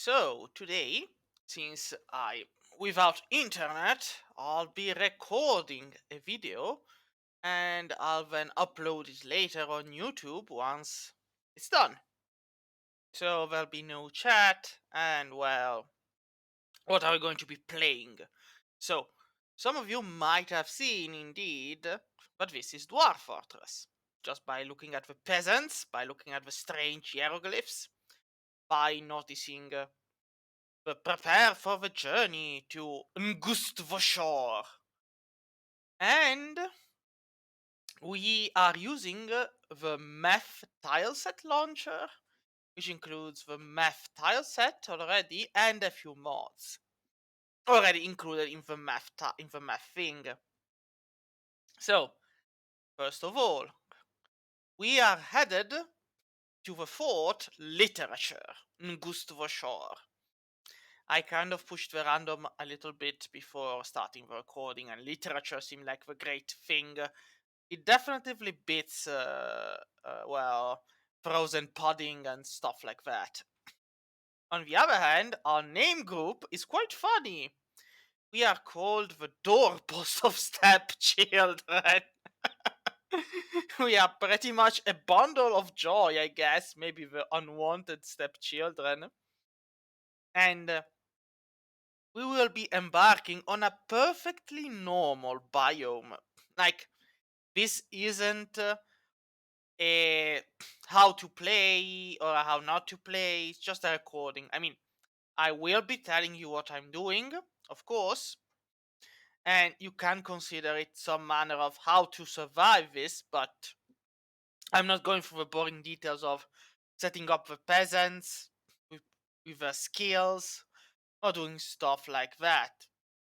So today, since without internet, I'll be recording a video and I'll then upload it later on YouTube once it's done. So there'll be no chat and well, what are we going to be playing? So, some of you might have seen indeed, but this is Dwarf Fortress. Just by looking at the peasants, by looking at the strange hieroglyphs, by noticing prepare for the journey to Ngustvoshor. And we are using the Meth tileset launcher, which includes the Meth tileset already and a few mods already included in the Meth thing. So, first of all, we are headed to the fort literature, Ngustvoshor. I kind of pushed the random a little bit before starting the recording, and literature seemed like the great thing. It definitely beats, well, frozen pudding and stuff like that. On the other hand, our name group is quite funny. We are called the Doorpost of Stepchildren. We are pretty much a bundle of joy, I guess, maybe the unwanted stepchildren. And we will be embarking on a perfectly normal biome. Like, this isn't a how to play or how not to play, it's just a recording. I mean, I will be telling you what I'm doing, of course, and you can consider it some manner of how to survive this, but I'm not going through the boring details of setting up the peasants with their skills or doing stuff like that.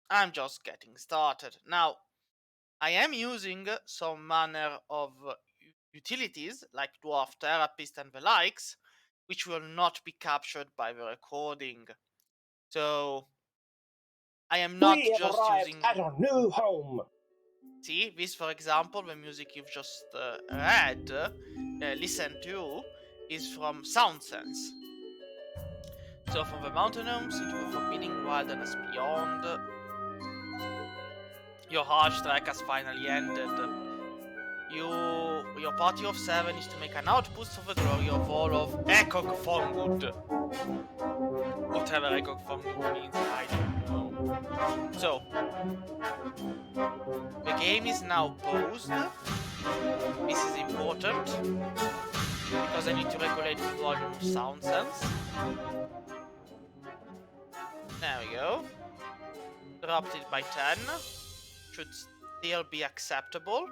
I'm just getting started. Now, I am using some manner of utilities like Dwarf Therapist and the likes, which will not be captured by the recording. So, I am not We have just arrived using. at our new home. See, this for example, the music you've just read, listened to, is from SoundSense. So from the mountain homes into the forbidding wilderness beyond, your harsh trek has finally ended. Your party of 7 is to make an outpost for the glory of all of Ekog Fongud. Whatever Ekog Fongud means, I don't know. So, the game is now paused. This is important because I need to regulate the volume of SoundSense. There we go. Dropped it by 10. Should still be acceptable.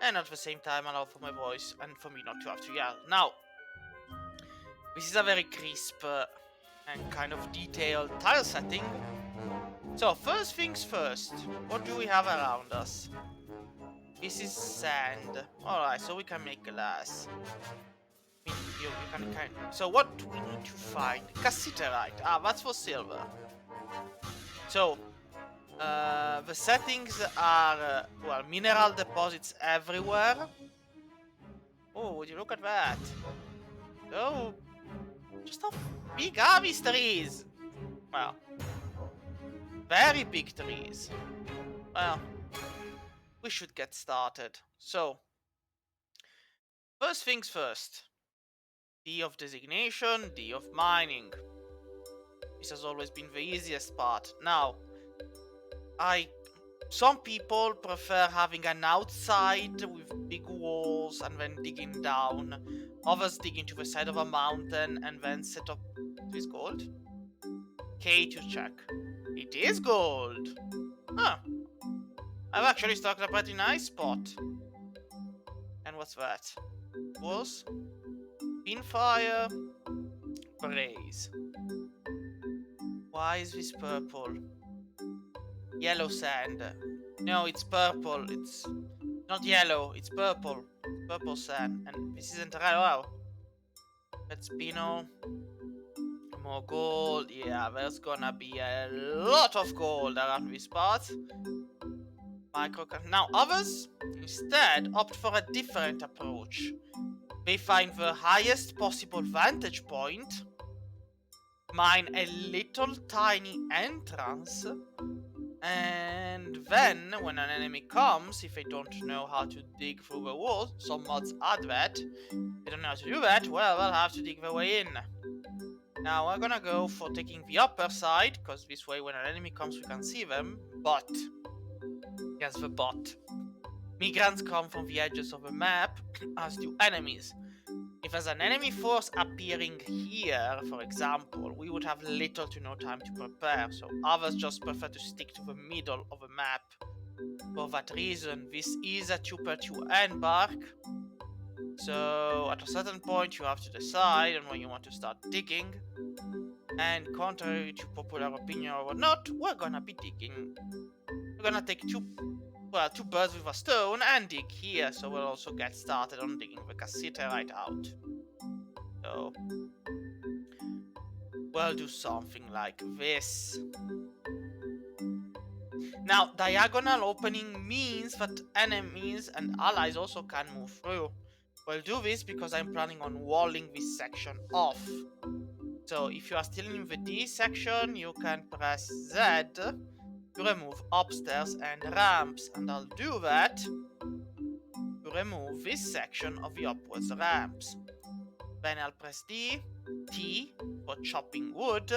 And at the same time allow for my voice and for me not to have to yell. Now, this is a very crisp and kind of detailed tile setting. So, first things first, what do we have around us? This is sand. Alright, so we can make glass. You can kind of, so what do we need to find? Cassiterite. Ah, that's for silver. So, the settings are, well, mineral deposits everywhere. Oh, would you look at that? Oh, just how big are these trees? Well, very big trees. Well, we should get started. So, first things first. D of designation, D of mining. This has always been the easiest part. Now, some people prefer having an outside with big walls and then digging down. Others dig into the side of a mountain and then set up. Is gold? K to check. It is gold. Huh. I've actually struck a pretty nice spot. And what's that? Was Pinfire Praise. Why is this purple? Yellow sand. No, it's purple. It's not yellow. It's purple. Purple sand. And this isn't red. Wow. Let's Pino. More gold. Yeah, there's gonna be a lot of gold around this part. Now, others instead opt for a different approach. They find the highest possible vantage point mine a little tiny entrance, and then when an enemy comes, if I don't know how to dig through the walls, some mods add that, I don't know how to do that, well, I'll have to dig the way in. Now we're gonna go for taking the upper side, because this way when an enemy comes we can see them, but, yes, the but. Migrants come from the edges of the map, as do enemies. If there's an enemy force appearing here, for example, we would have little to no time to prepare, so others just prefer to stick to the middle of the map. For that reason, this is a 2x2 embark, so at a certain point you have to decide on when you want to start digging, and contrary to popular opinion or whatnot, we're gonna be digging. We're gonna take two birds with a stone and dig here, so we'll also get started on digging the cassiterite out. So we'll do something like this. Now, diagonal opening means that enemies and allies also can move through. We'll do this because I'm planning on walling this section off. So if you are still in the D section, you can press Z to remove upstairs and ramps, and I'll do that to remove this section of the upwards ramps. Then I'll press T for chopping wood,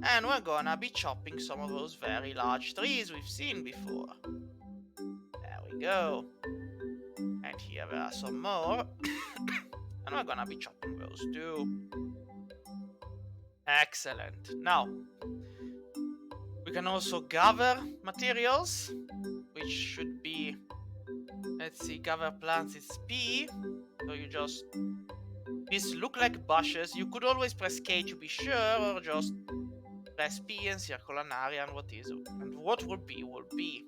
and we're gonna be chopping some of those very large trees we've seen before. There we go. And here there are some more, and we're gonna be chopping those too. Excellent. Now, we can also gather materials, which should be, let's see, gather plants is P, so you just, these look like bushes, you could always press K to be sure, or just press P and circle an area, and what will be.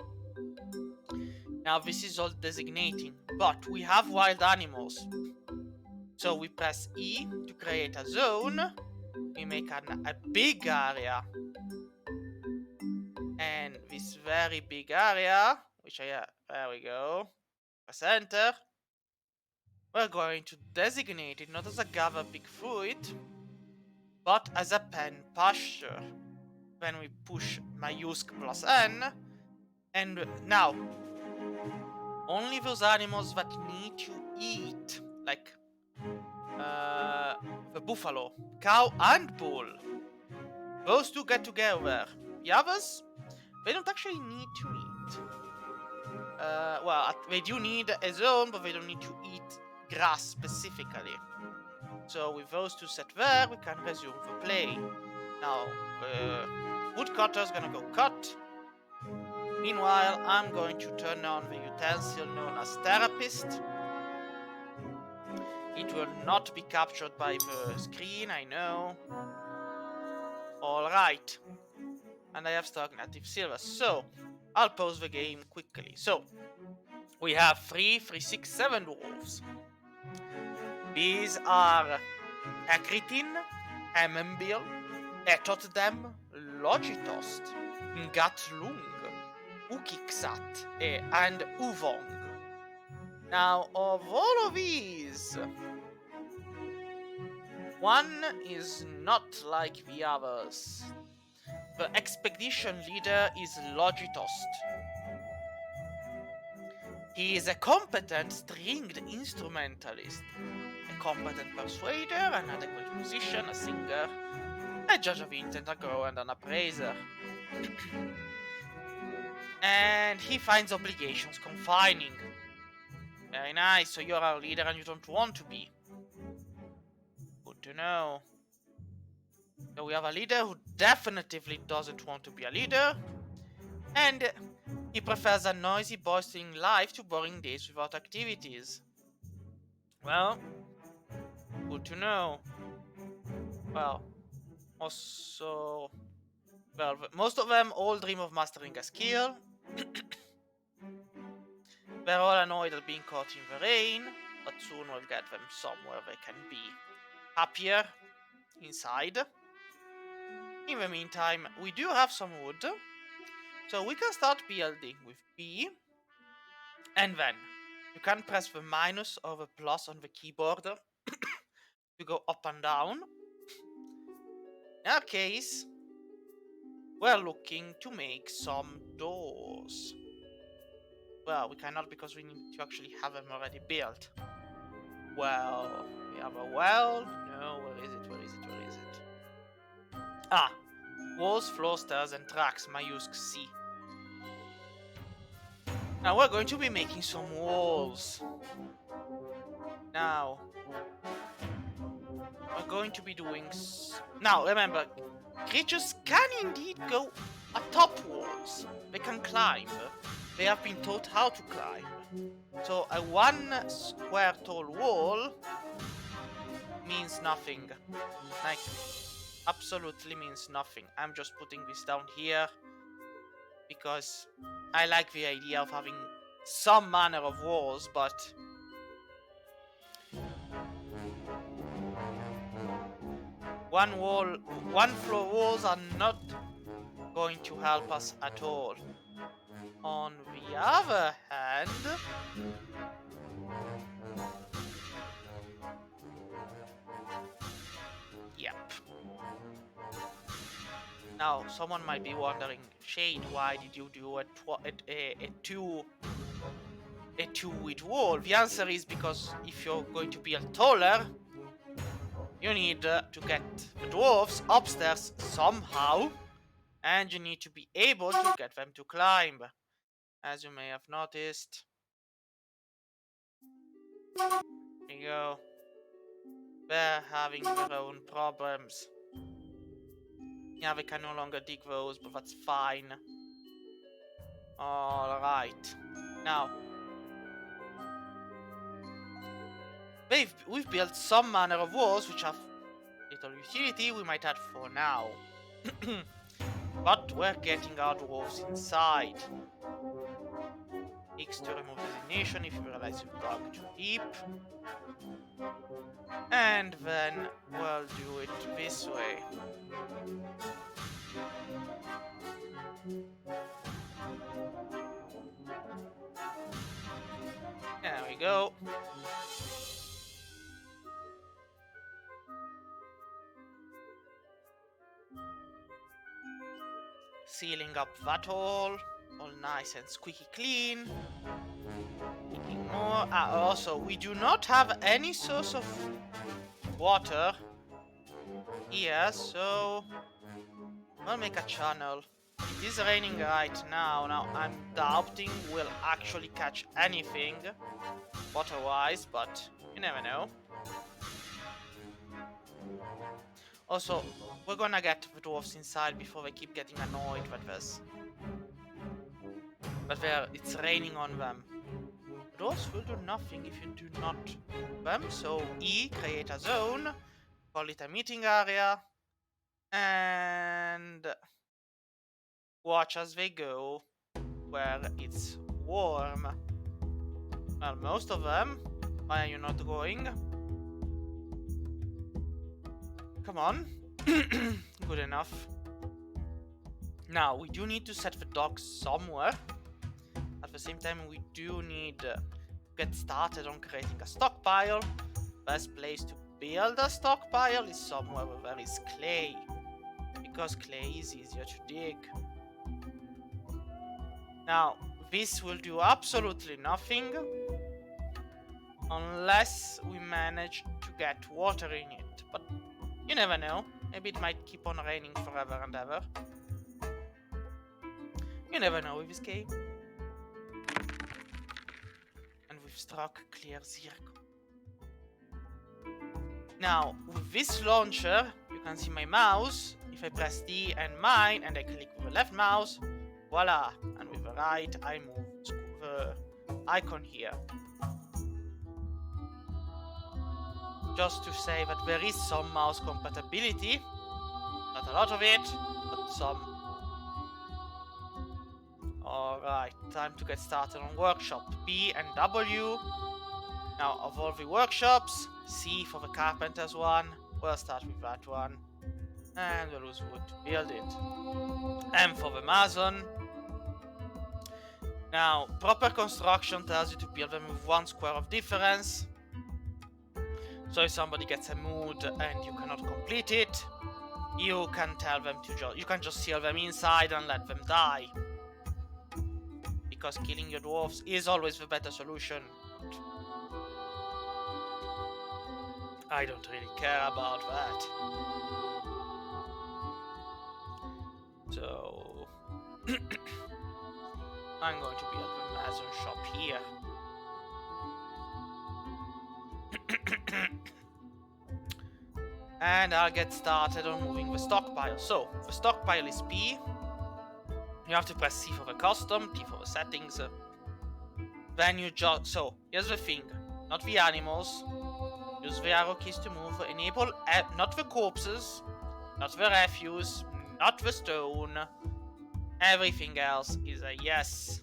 Now this is all designating, but we have wild animals, so we press E to create a zone, we make a big area, and this very big area, which there we go, press enter, we're going to designate it not as a gather big fruit, but as a pen pasture. Then we push mayusk plus N, and now, only those animals that need to eat, like the buffalo, cow, and bull, those two get together. The others, they don't actually need to eat. Well, they do need a zone, but they don't need to eat grass specifically. So with those two set there, we can resume the play. Now, the woodcutter's gonna go cut. Meanwhile, I'm going to turn on the utensil known as Therapist. It will not be captured by the screen, I know. Alright. And I have stagnative silver, so I'll pause the game quickly. So, we have 3, 3, 6, 7 dwarves. These are Ekritin, Hemmenbil, Etotdem, Logitost, Ngatlung, Ukiksat, and Uvong. Now, of all of these, one is not like the others. The expedition leader is Logitost. He is a competent stringed instrumentalist, a competent persuader, an adequate musician, a singer, a judge of intent, a grower, and an appraiser. And he finds obligations confining. Very nice, so you're our leader and you don't want to be. Good to know. So we have a leader who definitively doesn't want to be a leader, and he prefers a noisy, boisterous life to boring days without activities. Well, good to know. Well, also, well, most of them all dream of mastering a skill. They're all annoyed at being caught in the rain, but soon we'll get them somewhere they can be happier inside. In the meantime, we do have some wood, so we can start building with B, and then you can press the minus or the plus on the keyboard to go up and down. In that case, we're looking to make some doors. Well, we cannot because we need to actually have them already built. Well, we have a well. No, where is it? Where is it? Where is it? Ah, walls, floor, stairs, and tracks. Mayusk C. Now we're going to be making some walls. Now we're going to be doing. Now remember, creatures can indeed go atop walls. They can climb. They have been taught how to climb. So a 1 square tall wall means nothing. Like, absolutely means nothing. I'm just putting this down here because I like the idea of having some manner of walls, but one floor walls are not going to help us at all. On the other hand, yep. Now, someone might be wondering, Shade, why did you do a two-width wall? The answer is because if you're going to build taller, you need to get the dwarves upstairs somehow, and you need to be able to get them to climb. As you may have noticed. There you go. They're having their own problems. Yeah, we can no longer dig those, but that's fine. Alright. Now, we've built some manner of walls which have little utility we might add for now. But we're getting our dwarves inside. X to remove designation if you realize you've dug too deep. And then we'll do it this way. There we go. Sealing up that all nice and squeaky clean. Making more. Also, we do not have any source of water here, so we'll make a channel. It is raining right now. Now, I'm doubting we'll actually catch anything water-wise, but you never know. Also, we're gonna get the dwarves inside before they keep getting annoyed with this. But it's raining on them. The dwarves will do nothing if you do not move them. So E, create a zone, call it a meeting area, and watch as they go where it's warm. Well, most of them. Why are you not going? Come on. Good enough. Now, we do need to set the docks somewhere. At the same time, we do need to get started on creating a stockpile. Best place to build a stockpile is somewhere where there is clay, because clay is easier to dig. Now, this will do absolutely nothing unless we manage to get water in it. But you never know. Maybe it might keep on raining forever and ever. You never know with this game. And we've struck clear circle. Now, with this launcher, you can see my mouse. If I press D and mine and I click with the left mouse, voila. And with the right, I move the icon here. Just to say that there is some mouse compatibility. Not a lot of it, but some. Alright, time to get started on workshop. B and W. Now, of all the workshops, C for the carpenter's one. We'll start with that one. And we'll use wood to build it. M for the mason. Now, proper construction tells you to build them with 1 square of difference. So if somebody gets a mood and you cannot complete it, You can tell them to you can just seal them inside and let them die. Because killing your dwarves is always the better solution. I don't really care about that. So I'm going to build the Mason shop here. And I'll get started on moving the stockpile. So the stockpile is P. You have to press C for the custom, T for the settings. Then you just... So, here's the thing. Not the animals. Use the arrow keys to move. Enable... not the corpses. Not the refuse. Not the stone. Everything else is a yes.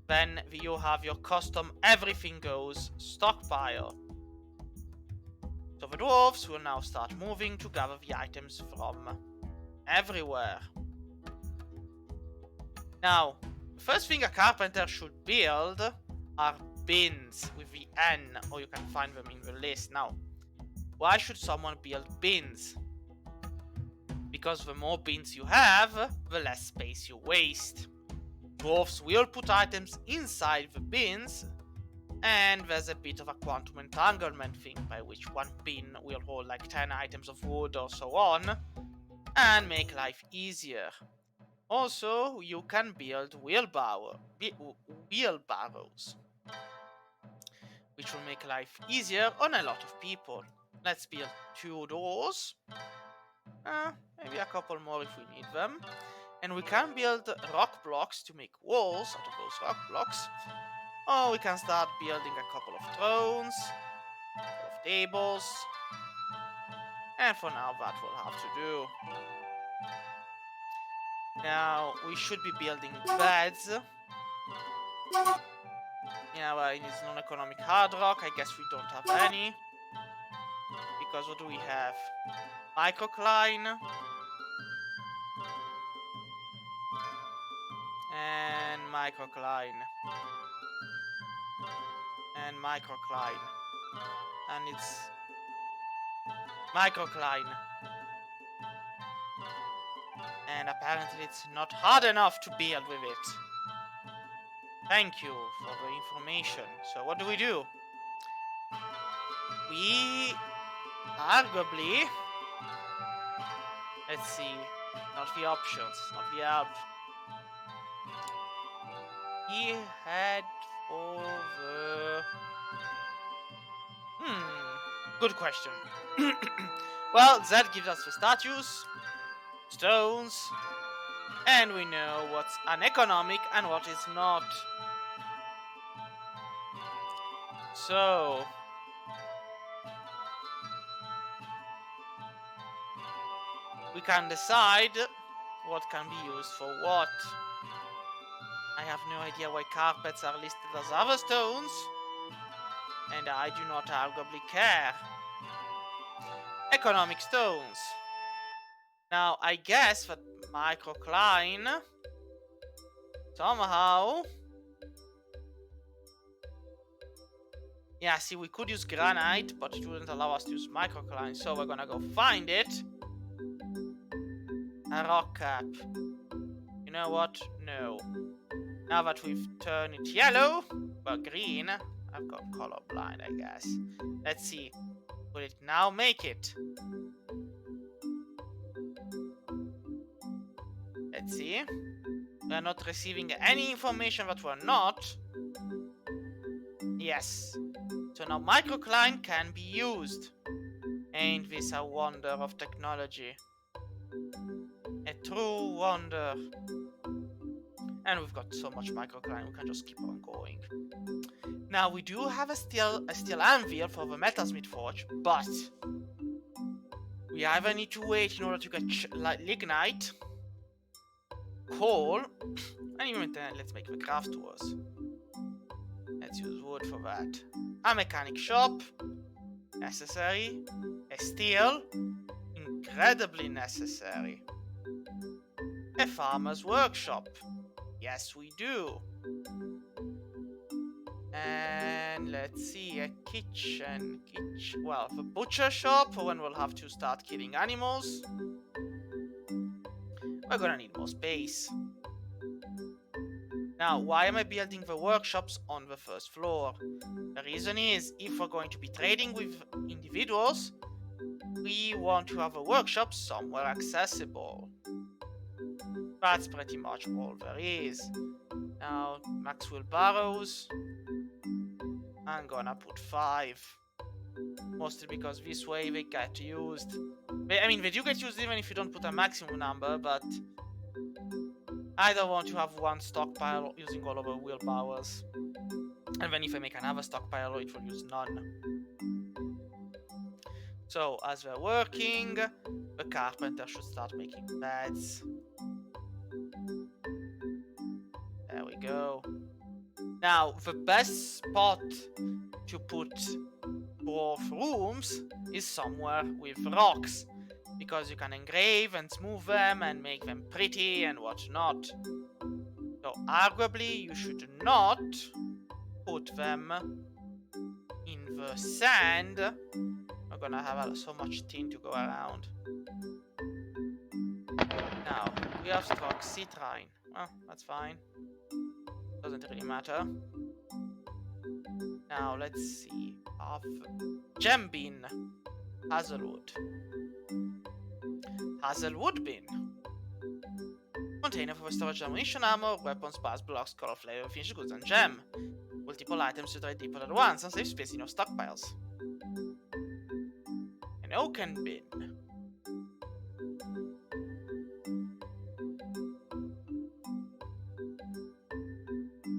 Then you have your custom everything goes stockpile. So the dwarves will now start moving to gather the items from everywhere. Now, the first thing a carpenter should build are bins with the N, or you can find them in the list. Now, why should someone build bins? Because the more bins you have, the less space you waste. Dwarves will put items inside the bins, and there's a bit of a quantum entanglement thing by which one bin will hold like 10 items of wood or so on, and make life easier. Also, you can build wheelbarrows, which will make life easier on a lot of people. Let's build 2 doors, maybe a couple more if we need them. And we can build rock blocks to make walls out of those rock blocks. Or we can start building a couple of thrones, a couple of tables. And for now that will have to do. Now we should be building beds. Yeah, it is non-economic hard rock. I guess we don't have any. Because what do we have? Microcline. And microcline. And microcline. And it's microcline. And apparently it's not hard enough to build with it. Thank you for the information. So what do? We arguably... Let's see. Not the options, not the help. We head for the... Good question. Well, that gives us the statues, stones, and we know what's uneconomic and what is not. So... we can decide what can be used for what. I have no idea why carpets are listed as other stones, and I do not arguably care. Economic stones. Now, I guess that microcline somehow... Yeah, see, we could use granite, but it wouldn't allow us to use microcline, so we're gonna go find it. A rock cap. You know what? No. Now that we've turned it yellow, or green, I've got colorblind, I guess. Let's see. Will it now make it? Let's see. We are not receiving any information that we're not. Yes. So now microcline can be used. Ain't this a wonder of technology? A true wonder. And we've got so much microcline, we can just keep on going. Now we do have a steel anvil for the metalsmith forge, but we either need to wait in order to get lignite, coal, and even then let's make the craft tools. Let's use wood for that. A mechanic shop, necessary. A steel, incredibly necessary. A farmer's workshop. Yes, we do. And let's see, a kitchen. Well, the butcher shop, when we'll have to start killing animals. We're gonna need more space. Now, why am I building the workshops on the first floor? The reason is, if we're going to be trading with individuals, we want to have a workshop somewhere accessible. That's pretty much all there is. Now, max wheelbarrows. I'm gonna put 5. Mostly because this way they get used. I mean, they do get used even if you don't put a maximum number, but I don't want to have one stockpile using all of the wheelbarrows. And then if I make another stockpile, it will use none. So, as they're working, the carpenter should start making beds. There we go. Now, the best spot to put dwarf rooms is somewhere with rocks, because you can engrave and smooth them and make them pretty and whatnot. So arguably you should not put them in the sand. We're gonna have so much tin to go around. Now, we have struck citrine. Well, that's fine. Doesn't really matter. Now, let's see. Of gem bin. Hazelwood. Hazelwood bin. Container for storage ammunition, ammo, weapons, bars, blocks, color flavor, finished goods, and gem. Multiple items to trade people at once and save space in your stockpiles. An oaken bin.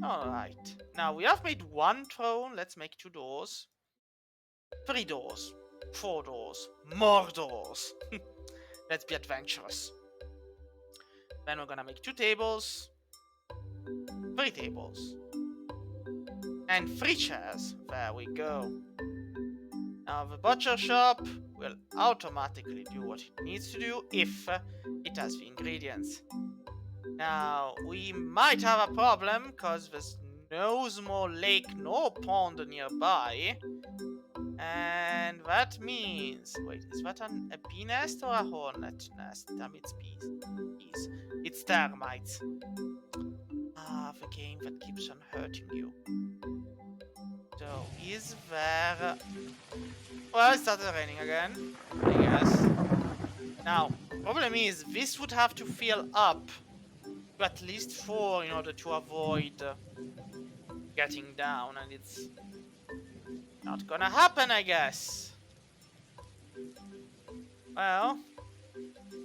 Alright. Now we have made 1 throne. Let's make 2 doors. 3 doors. 4 doors. More doors. Let's be adventurous. Then we're gonna make 2 tables. 3 tables. And 3 chairs. There we go. Now the butcher shop will automatically do what it needs to do if it has the ingredients. Now, we might have a problem because there's no small lake nor pond nearby. And that means... Wait, is that a bee nest or a hornet nest? Damn, it's bees. It's termites. Ah, the game that keeps on hurting you. So, is there... Well, it started raining again, I guess. Now, problem is, this would have to fill up to at least 4 in order to avoid getting down, and it's not gonna happen, I guess. Well,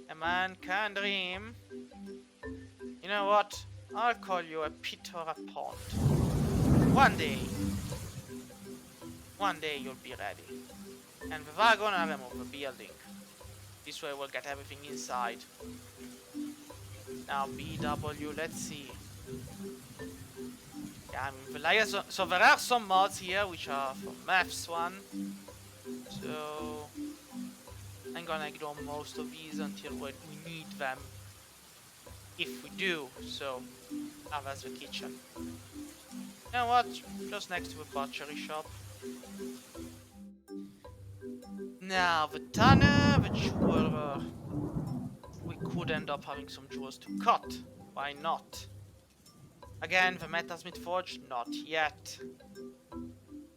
a man can dream. You know what? I'll call you a pit or a pond. One day you'll be ready. And we're gonna remove the building. This way we'll get everything inside. Now BW, let's see. Yeah, I mean the layers. So there are some mods here which are for maths 1. So I'm gonna ignore most of these until when we need them. If we do, so there's the kitchen. You know what? Just next to the butchery shop. Now the tanner, the jeweler. We could end up having some jewels to cut. Why not? Again, the metalsmith forge, not yet.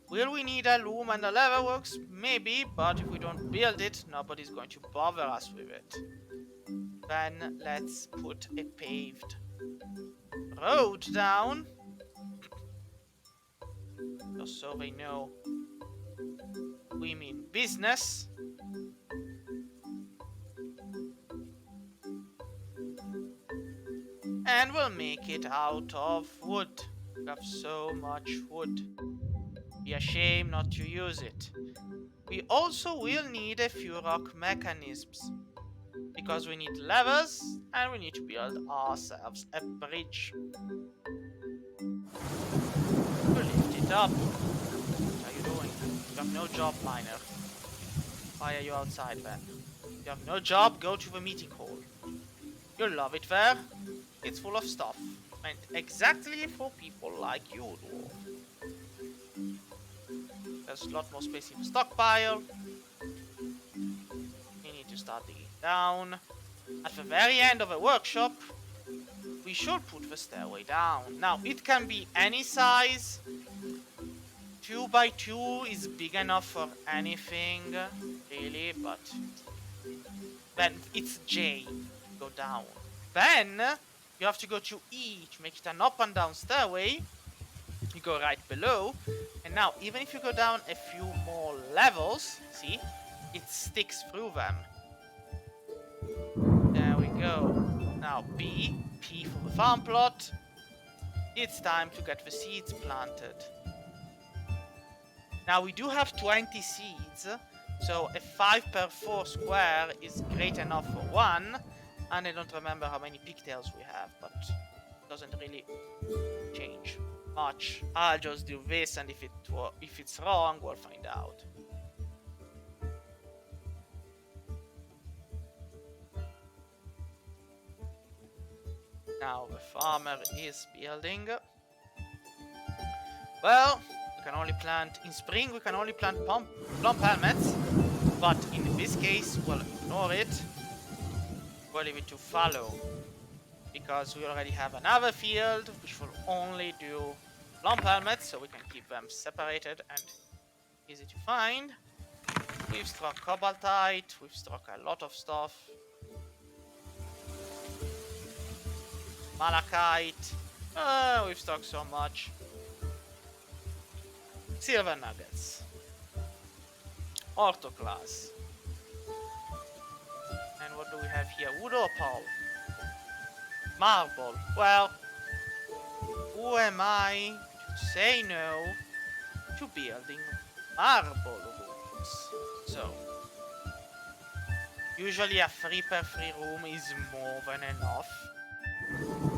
Will we need a loom and a leatherworks? Maybe, but if we don't build it, nobody's going to bother us with it. Then let's put a paved road down. Just so they know we mean business. And we'll make it out of wood. We have so much wood. Be a shame not to use it. We also will need a few rock mechanisms. Because we need levers and we need to build ourselves a bridge. To lift it up. What are you doing? You have no job, miner. Why are you outside then? You have no job, go to the meeting hall. You'll love it there. It's full of stuff. And exactly for people like you, dwarf. there's a lot more space in the stockpile. We need to start digging down. At the very end of the workshop, we should put the stairway down. Now, it can be any size. 2 by 2 is big enough for anything, really, but then it's J to go down. Then you have to go to E to make it an up and down stairway. You go right below, and now even if you go down a few more levels, see, it sticks through them. There we go. Now P for the farm plot. It's time to get the seeds planted. Now we do have 20 seeds, so a 5x4 square is great enough for one. And I don't remember how many pigtails we have, but it doesn't really change much. I'll just do this, and if it's wrong, we'll find out. Now the farmer is building. Well, we can only plant in spring. We can only plant plum helmets, but in this case, we'll ignore it. We'll leave it to follow, because we already have another field which will only do plum helmets, so we can keep them separated and easy to find. We've struck cobaltite. We've struck a lot of stuff. Malachite. We've struck so much. Silver nuggets. Orthoclase. And what do we have here? Wood opal. Marble. Well, who am I to say no to building marble rooms? So, usually a 3x3 room is more than enough.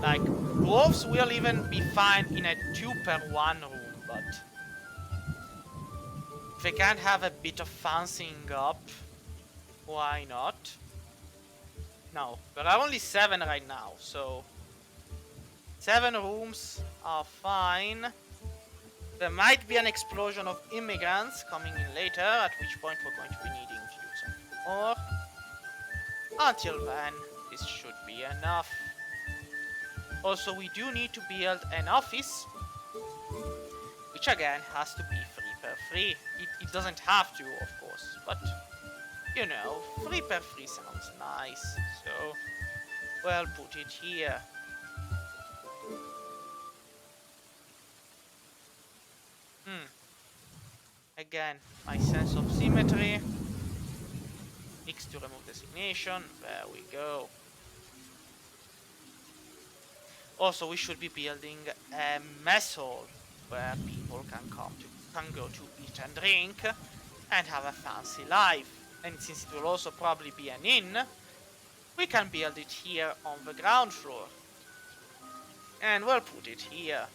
Like, dwarves will even be fine in a 2x1 room, but if they can't have a bit of fancying up, why not? No, there are only 7 right now, so 7 rooms are fine. There might be an explosion of immigrants coming in later, at which point we're going to be needing to do something more. Until then, this should be enough. Also, we do need to build an office, which again has to be 3x3. It doesn't have to, of course, but you know, 3x3 sounds nice, so we'll put it here. Again, my sense of symmetry. X to remove designation. There we go. Also, we should be building a mess hall where people can go to eat and drink and have a fancy life. And since it will also probably be an inn, we can build it here on the ground floor. And we'll put it here.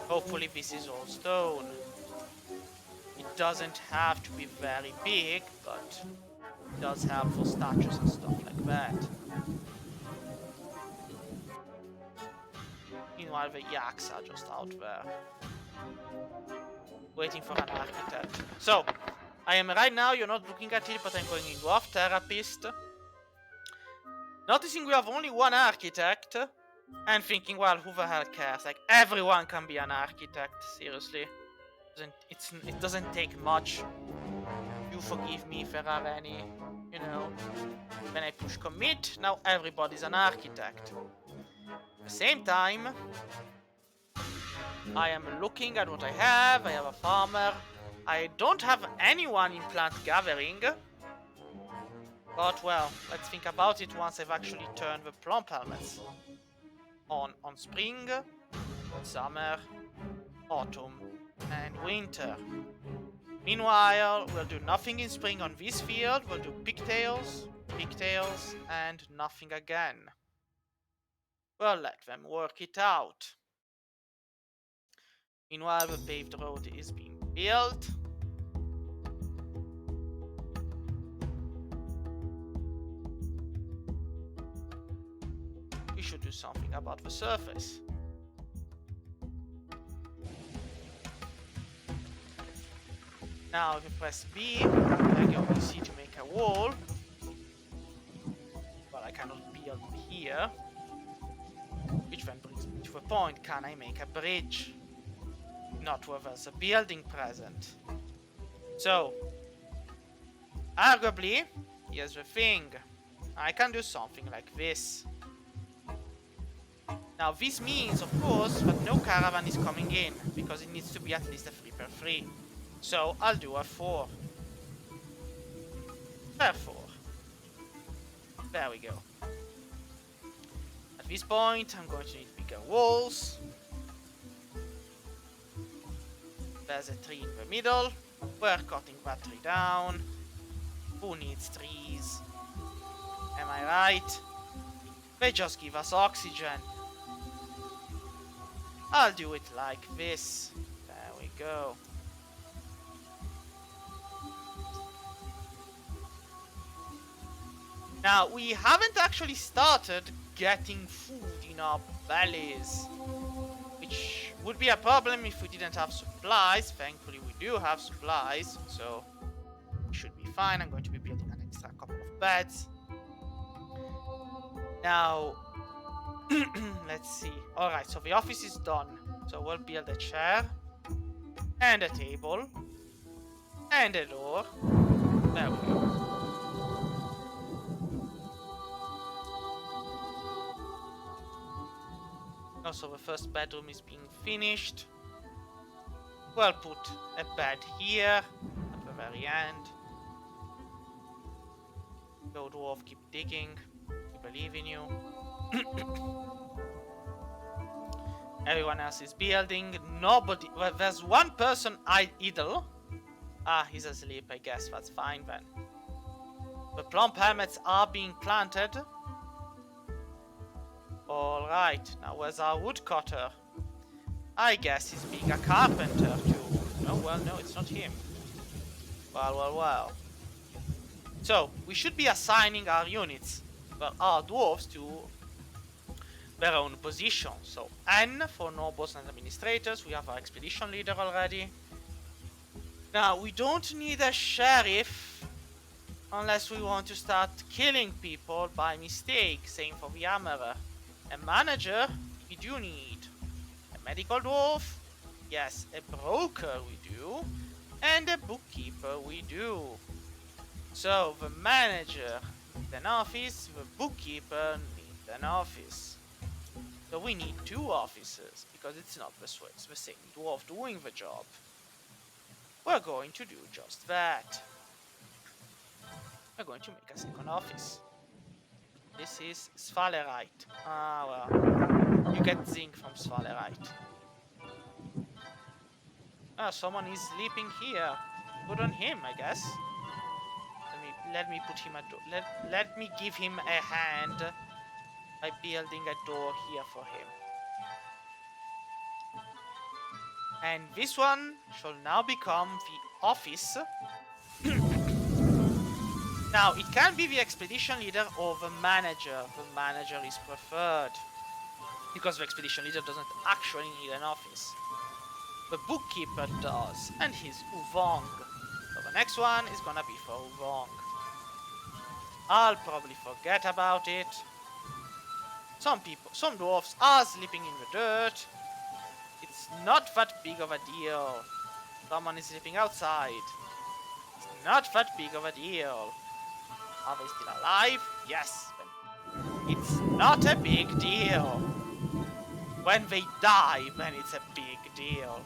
Hopefully this is all stone. It doesn't have to be very big, but it does help for statues and stuff like that. Meanwhile, the yaks are just out there, waiting for an architect. So, I am right now, you're not looking at it, but I'm going in Dwarf Therapist. Noticing we have only one architect, and thinking, well, who the hell cares? Like, everyone can be an architect, seriously. It doesn't take much. You forgive me if there are any, you know. When I push commit, now everybody's an architect. At the same time, I am looking at what I have. I have a farmer. I don't have anyone in plant gathering. But, well, let's think about it once I've actually turned the plum helmets on spring, summer, autumn, and winter. Meanwhile, we'll do nothing in spring on this field. We'll do pigtails, and nothing again. We'll let them work it out. Meanwhile, the paved road is being built. We should do something about the surface. Now if you press B, I go to C to make a wall. Well, I cannot build here. Which then brings me to a point, can I make a bridge? Not where there's a building present. So, arguably, here's the thing. I can do something like this. Now this means, of course, that no caravan is coming in, because it needs to be at least a 3x3. So I'll do a 4. Therefore, there we go. At this point, I'm going to need bigger walls. There's a tree in the middle. We're cutting that tree down. Who needs trees? Am I right? They just give us oxygen. I'll do it like this. There we go. Now, we haven't actually started getting food in our bellies, which would be a problem if we didn't have supplies. Thankfully, we do have supplies, so we should be fine. I'm going to be building an extra couple of beds. Now, let's see. Alright, so the office is done. So we'll build a chair, and a table, and a door. There we go. Also, the first bedroom is being finished. We'll put a bed here at the very end. Go dwarf, keep digging. We believe in you. Everyone else is building. Nobody. Well, there's one person idle. Ah, he's asleep. I guess that's fine then. The plump helmets are being planted. Alright, now where's our woodcutter? I guess he's being a carpenter too. No, well, no, it's not him. Well. So, we should be assigning our units, well, our dwarves, to their own position. So, N for nobles and administrators. We have our expedition leader already. Now, we don't need a sheriff unless we want to start killing people by mistake. Same for the armorer. A manager, we do need. A medical dwarf, yes. A broker, we do. And a bookkeeper, we do. So, the manager needs an office, the bookkeeper needs an office. So we need 2 offices, because it's not the same dwarf doing the job. We're going to do just that. We're going to make a second office. This is Sphalerite. Ah, well. You get zinc from Sphalerite. Ah, someone is sleeping here. Good on him, I guess. Let me put him let me give him a hand by building a door here for him. And this one shall now become the office. Now, it can be the expedition leader or the manager. The manager is preferred, because the expedition leader doesn't actually need an office. The bookkeeper does, and he's Uvong. So the next one is gonna be for Uvong. I'll probably forget about it. Some dwarfs are sleeping in the dirt. It's not that big of a deal. Someone is sleeping outside. It's not that big of a deal. Are they still alive? Yes. It's not a big deal. When they die, then it's a big deal.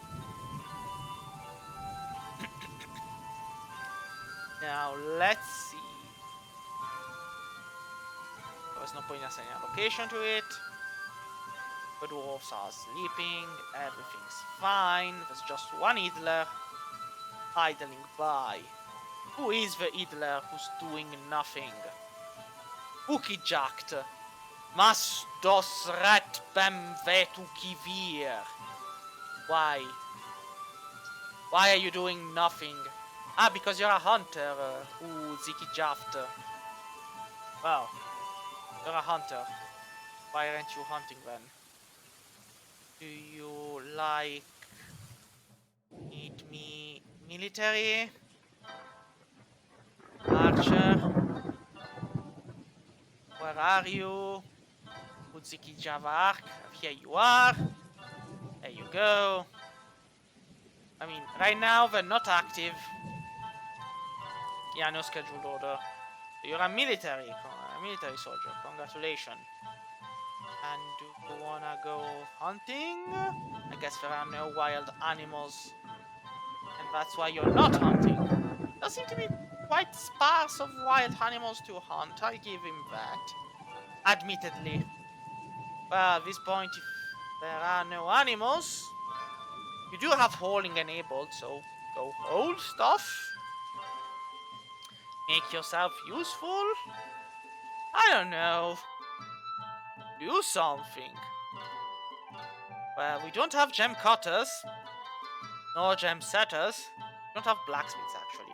Now, let's see. There's no point in assigning a location to it. The dwarves are sleeping. Everything's fine. There's just one idler idling by. Who is the idler who's doing nothing? Ukijakt. Mas dos ret bem vetu kivir. Why? Why are you doing nothing? Ah, because you're a hunter, Zikijaft. Well, you're a hunter. Why aren't you hunting then? Do you like meat? Military. Archer. Where are you? Utsiki Javark. Here you are. There you go. I mean, right now they're not active. Yeah, no scheduled order. You're a military soldier. Congratulations. And do you wanna go hunting? I guess there are no wild animals. And that's why you're not hunting. There seem to be quite sparse of wild animals to hunt, I'll give him that. Admittedly. Well, at this point, if there are no animals, you do have hauling enabled, so go haul stuff. Make yourself useful. I don't know. Do something. Well, we don't have gem cutters. Nor gem setters. We don't have blacksmiths, actually.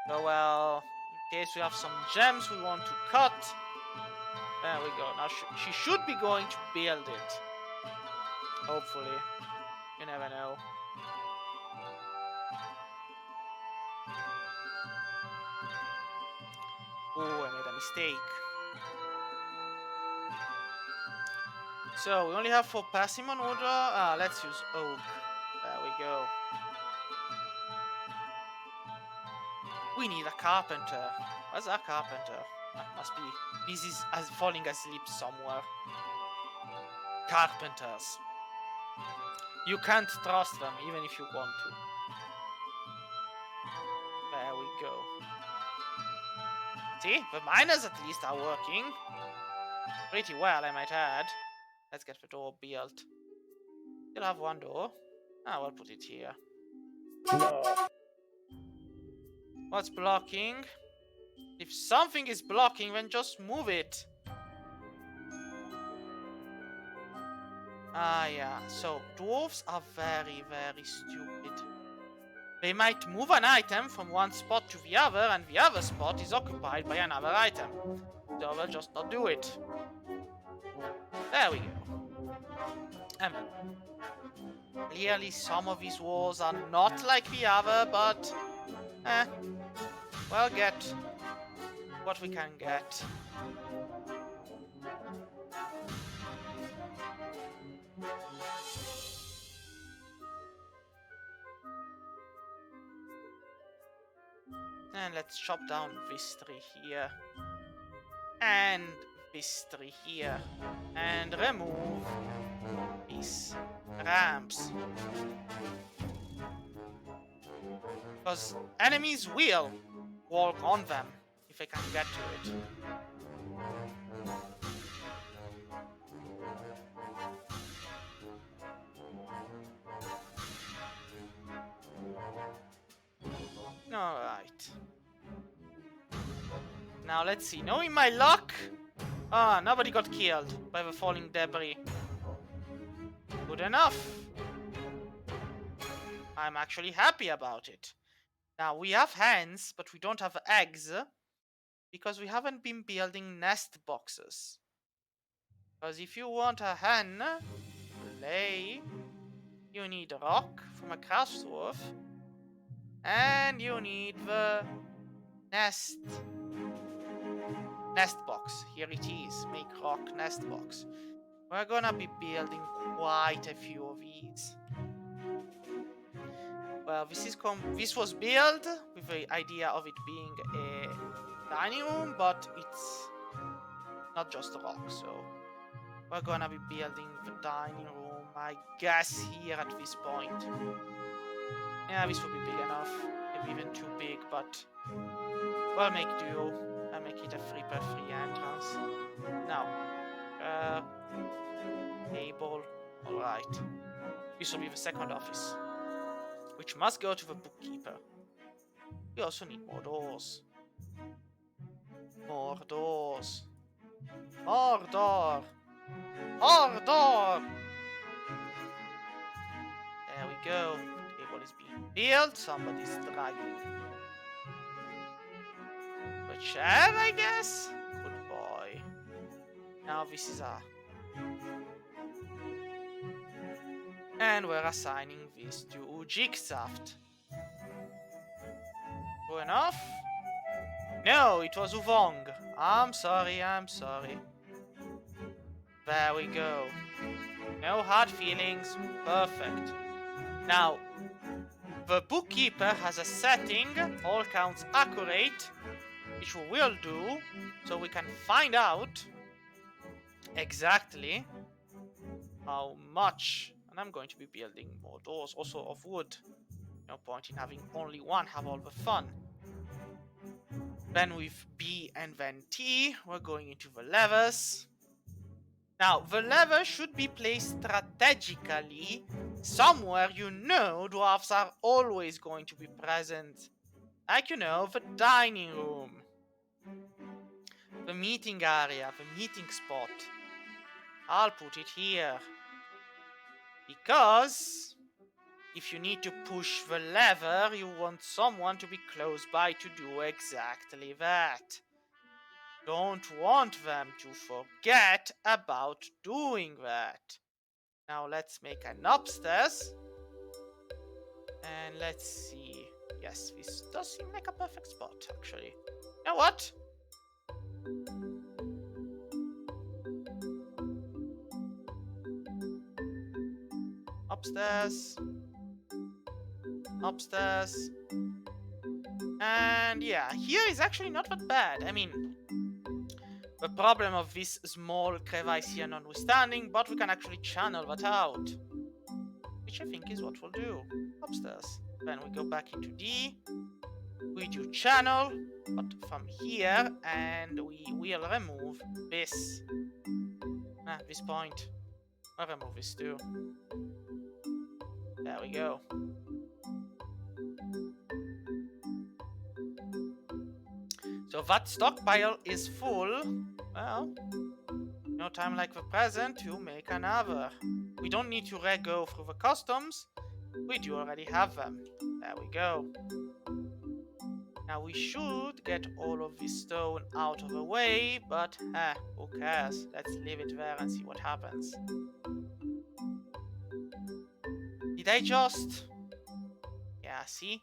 So, well, in case we have some gems we want to cut. There we go. Now she should be going to build it. Hopefully. You never know. Oh, I made a mistake. So, we only have 4 persimmon wood. Let's use oak. There we go. We need a carpenter. Where's our carpenter? Must be busy as falling asleep somewhere. Carpenters. You can't trust them, even if you want to. There we go. See? The miners at least are working. Pretty well, I might add. Let's get the door built. Still have one door. We'll put it here. What's blocking? If something is blocking, then just move it. Yeah. So, dwarves are very, very stupid. They might move an item from one spot to the other, and the other spot is occupied by another item. So they'll just not do it. There we go. And clearly some of these walls are not like the other, but we'll get what we can get. And let's chop down this tree here. And this tree here. And remove these ramps. Because enemies will walk on them if they can get to it. Alright. Now let's see. Knowing my luck, nobody got killed by the falling debris. Good enough. I'm actually happy about it. Now we have hens, but we don't have eggs because we haven't been building nest boxes. Because if you want a hen to lay, you need rock from a craftswolf, and you need the nest box. Here it is. Make rock nest box. We're gonna be building quite a few of these. Well, this was built with the idea of it being a dining room, but it's not just rock, so we're gonna be building the dining room, I guess, here at this point. Yeah, this would be big enough. Maybe even too big, but we'll make do. I'll make it a 3x3 entrance. Now, table. Alright. This will be the second office, which must go to the bookkeeper. We also need more doors. More doors. More door. More door. There we go. The table is being built. Somebody's dragging the chair, I guess. Good boy. Now this is and we're assigning this to Jigsaft. True enough. No, it was Uvong. I'm sorry. There we go. No hard feelings. Perfect. Now, the bookkeeper has a setting, all counts accurate, which we will do, so we can find out exactly how much. And I'm going to be building more doors, also of wood. No point in having only one, have all the fun. Then with B and then T, we're going into the levers. Now, the lever should be placed strategically somewhere dwarves are always going to be present. Like, the dining room, the meeting area, the meeting spot. I'll put it here. Because if you need to push the lever, you want someone to be close by to do exactly that. Don't want them to forget about doing that. Now let's make an upstairs. And let's see. Yes, this does seem like a perfect spot, actually. You know what? Upstairs. Upstairs. And yeah, here is actually not that bad. I mean, the problem of this small crevice here notwithstanding, but we can actually channel that out. Which I think is what we'll do. Upstairs. Then we go back into D. We do channel, but from here, and we will remove this. This point. I'll remove this too. There we go. So that stockpile is full. Well, no time like the present to make another. We don't need to re-go through the customs. We do already have them. There we go. Now we should get all of this stone out of the way, but who cares? Let's leave it there and see what happens. Did I just... Yeah, see?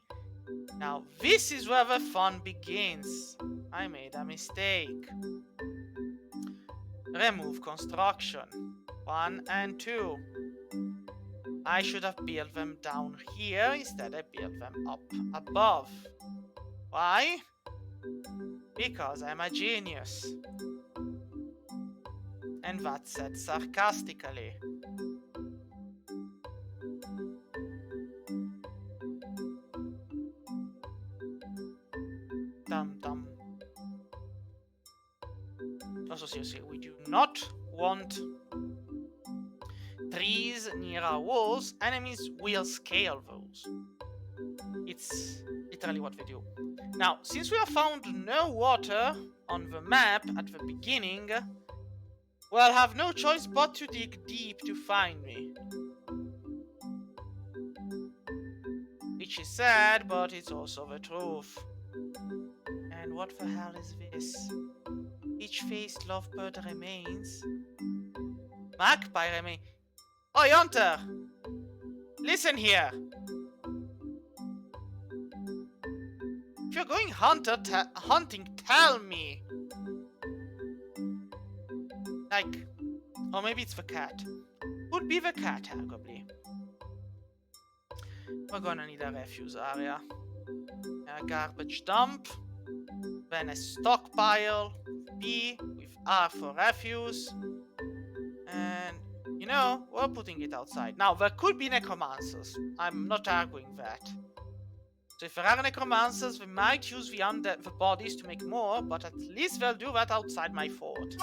Now this is where the fun begins. I made a mistake. Remove construction. 1 and 2. I should have built them down here, instead I built them up above. Why? Because I'm a genius. And that's said sarcastically. Dum dum. Also, seriously, we do not want trees near our walls. Enemies will scale those. It's literally what they do. Now, since we have found no water on the map at the beginning, we'll have no choice but to dig deep to find me. Which is sad, but it's also the truth. And what the hell is this? Peach-faced lovebird remains. Magpie remains. Oi, Hunter! Listen here! If you're going hunting, tell me! Like, or maybe it's the cat. Would be the cat, arguably. We're gonna need a refuse area. A garbage dump. Then a stockpile. B with R for refuse. And, we're putting it outside. Now, there could be necromancers. I'm not arguing that. So if there are necromancers, we might use the bodies to make more, but at least they'll do that outside my fort.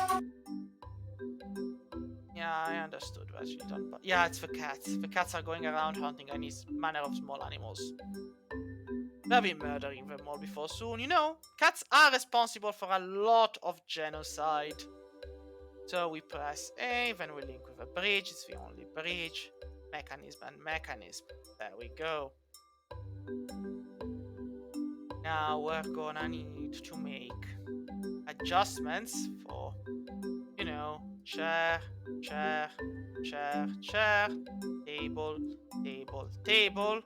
Yeah, I understood that you don't... Yeah, it's the cats. The cats are going around hunting any manner of small animals. They'll be murdering them all before soon. Cats are responsible for a lot of genocide. So we press A, then we link with a bridge. It's the only bridge. Mechanism and mechanism. There we go. Now we're gonna need to make adjustments for, chair, chair, chair, chair, table, table, table.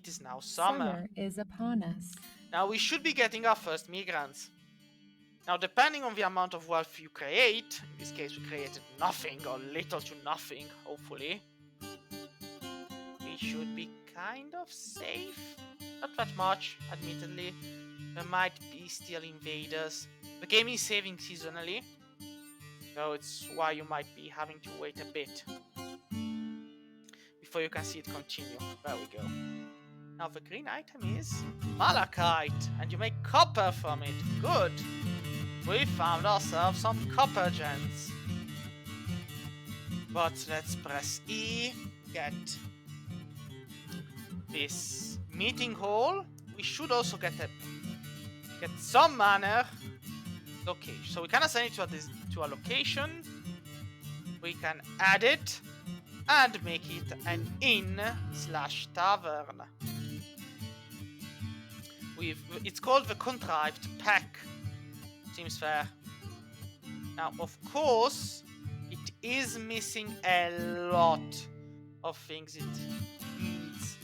It is now summer. Summer is upon us. Now we should be getting our first migrants. Now, depending on the amount of wealth you create, in this case we created nothing or little to nothing, hopefully, we should be kind of safe. Not that much, admittedly. There might be still invaders. The game is saving seasonally, so it's why you might be having to wait a bit before you can see it continue. There we go. Now the green item is malachite, and you make copper from it. Good! We found ourselves some copper gems. But let's press E, get this meeting hall. We should also get some manor location. So we can assign it to a location. We can add it and make it an inn/tavern. It's called the Contrived Pack. Seems fair. Now, of course, it is missing a lot of things. It needs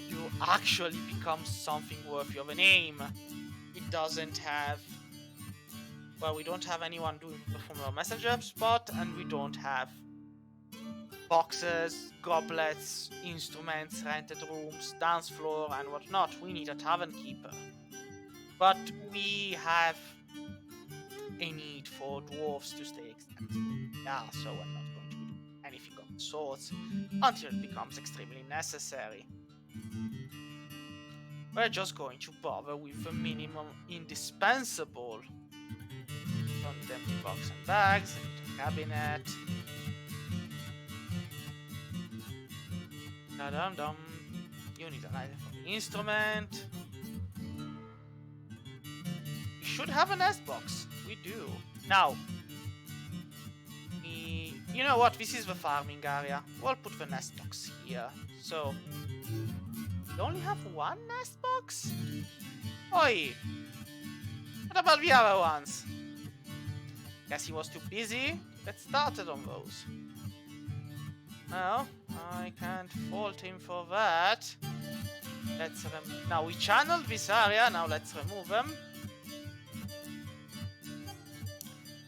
to actually become something worthy of a name. It doesn't have... Well, we don't have anyone doing the former messenger spot, and we don't have boxes, goblets, instruments, rented rooms, dance floor, and whatnot. We need a tavern keeper. But we have a need for dwarves to stay extended. Yeah, so we're not going to be doing anything of the sorts until it becomes extremely necessary. We're just going to bother with the minimum indispensable. Don't need empty box and bags, and cabinet. Da-dum-dum. You need an item for the instrument. We should have a nest box. We do. Now, you know what? This is the farming area. We'll put the nest box here. So, we only have one nest box? Oi! What about the other ones? Guess he was too busy. Let's start it on those. Well, I can't fault him for that. Now we channeled this area. Now let's remove them.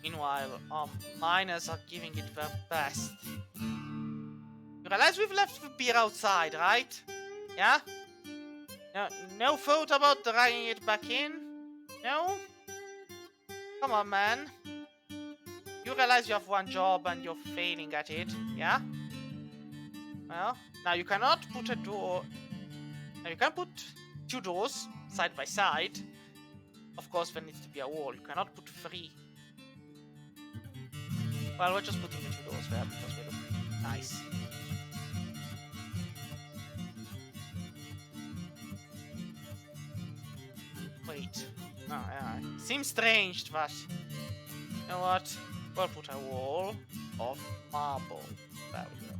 Meanwhile, our miners are giving it their best. You realize we've left the beer outside, right? Yeah? No thought about dragging it back in? No? Come on, man. You realize you have one job and you're failing at it, yeah? Well, now you cannot put a door... Now you can put two doors side by side. Of course, there needs to be a wall. You cannot put three. Well, we're just putting the two doors there because they look nice. Wait. Oh, yeah. Seems strange, but... You know what? We'll put a wall of marble. There we go.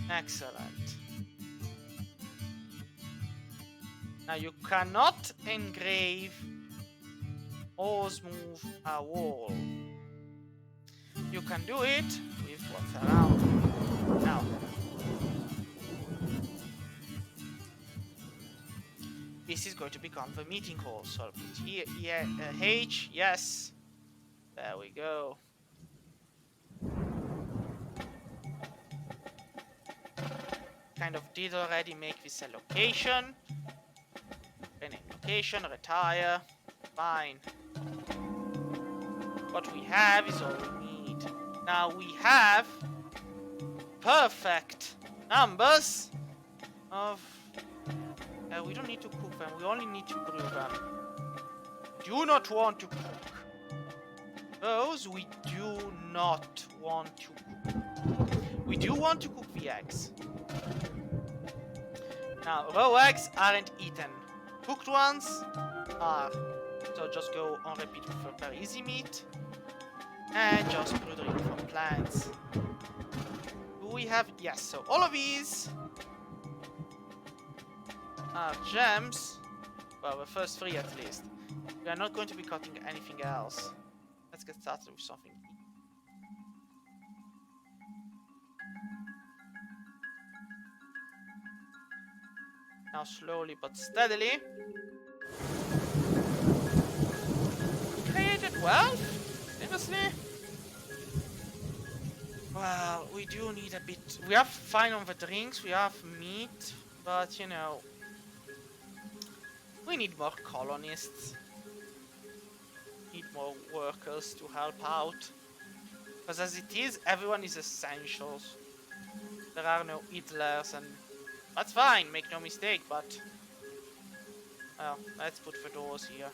Excellent. Now you cannot engrave or smooth a wall. You can do it with what's around. Now, this is going to become the meeting hall. So I'll put here, H, yes. There we go. Kind of did already make this a location. Rename location, retire. Fine. What we have is all we need. Now we have perfect numbers of... we don't need to cook them, we only need to brew them. Do not want to cook. Those we do not want to cook. We do want to cook the eggs. Now, raw eggs aren't eaten. Cooked ones are. So just go on repeat with the very easy meat. And just brew drink from plants. Do we have... Yes, so all of these are gems. Well, the first three at least. We are not going to be cutting anything else. Let's get started with something. Now slowly but steadily. Created wealth? Seriously? Well, we do need a bit. We have fine on the drinks, we have meat, but you know, we need more colonists. Need more workers to help out. Because as it is, everyone is essentials. There are no idlers, and that's fine, make no mistake, but well, let's put the doors here.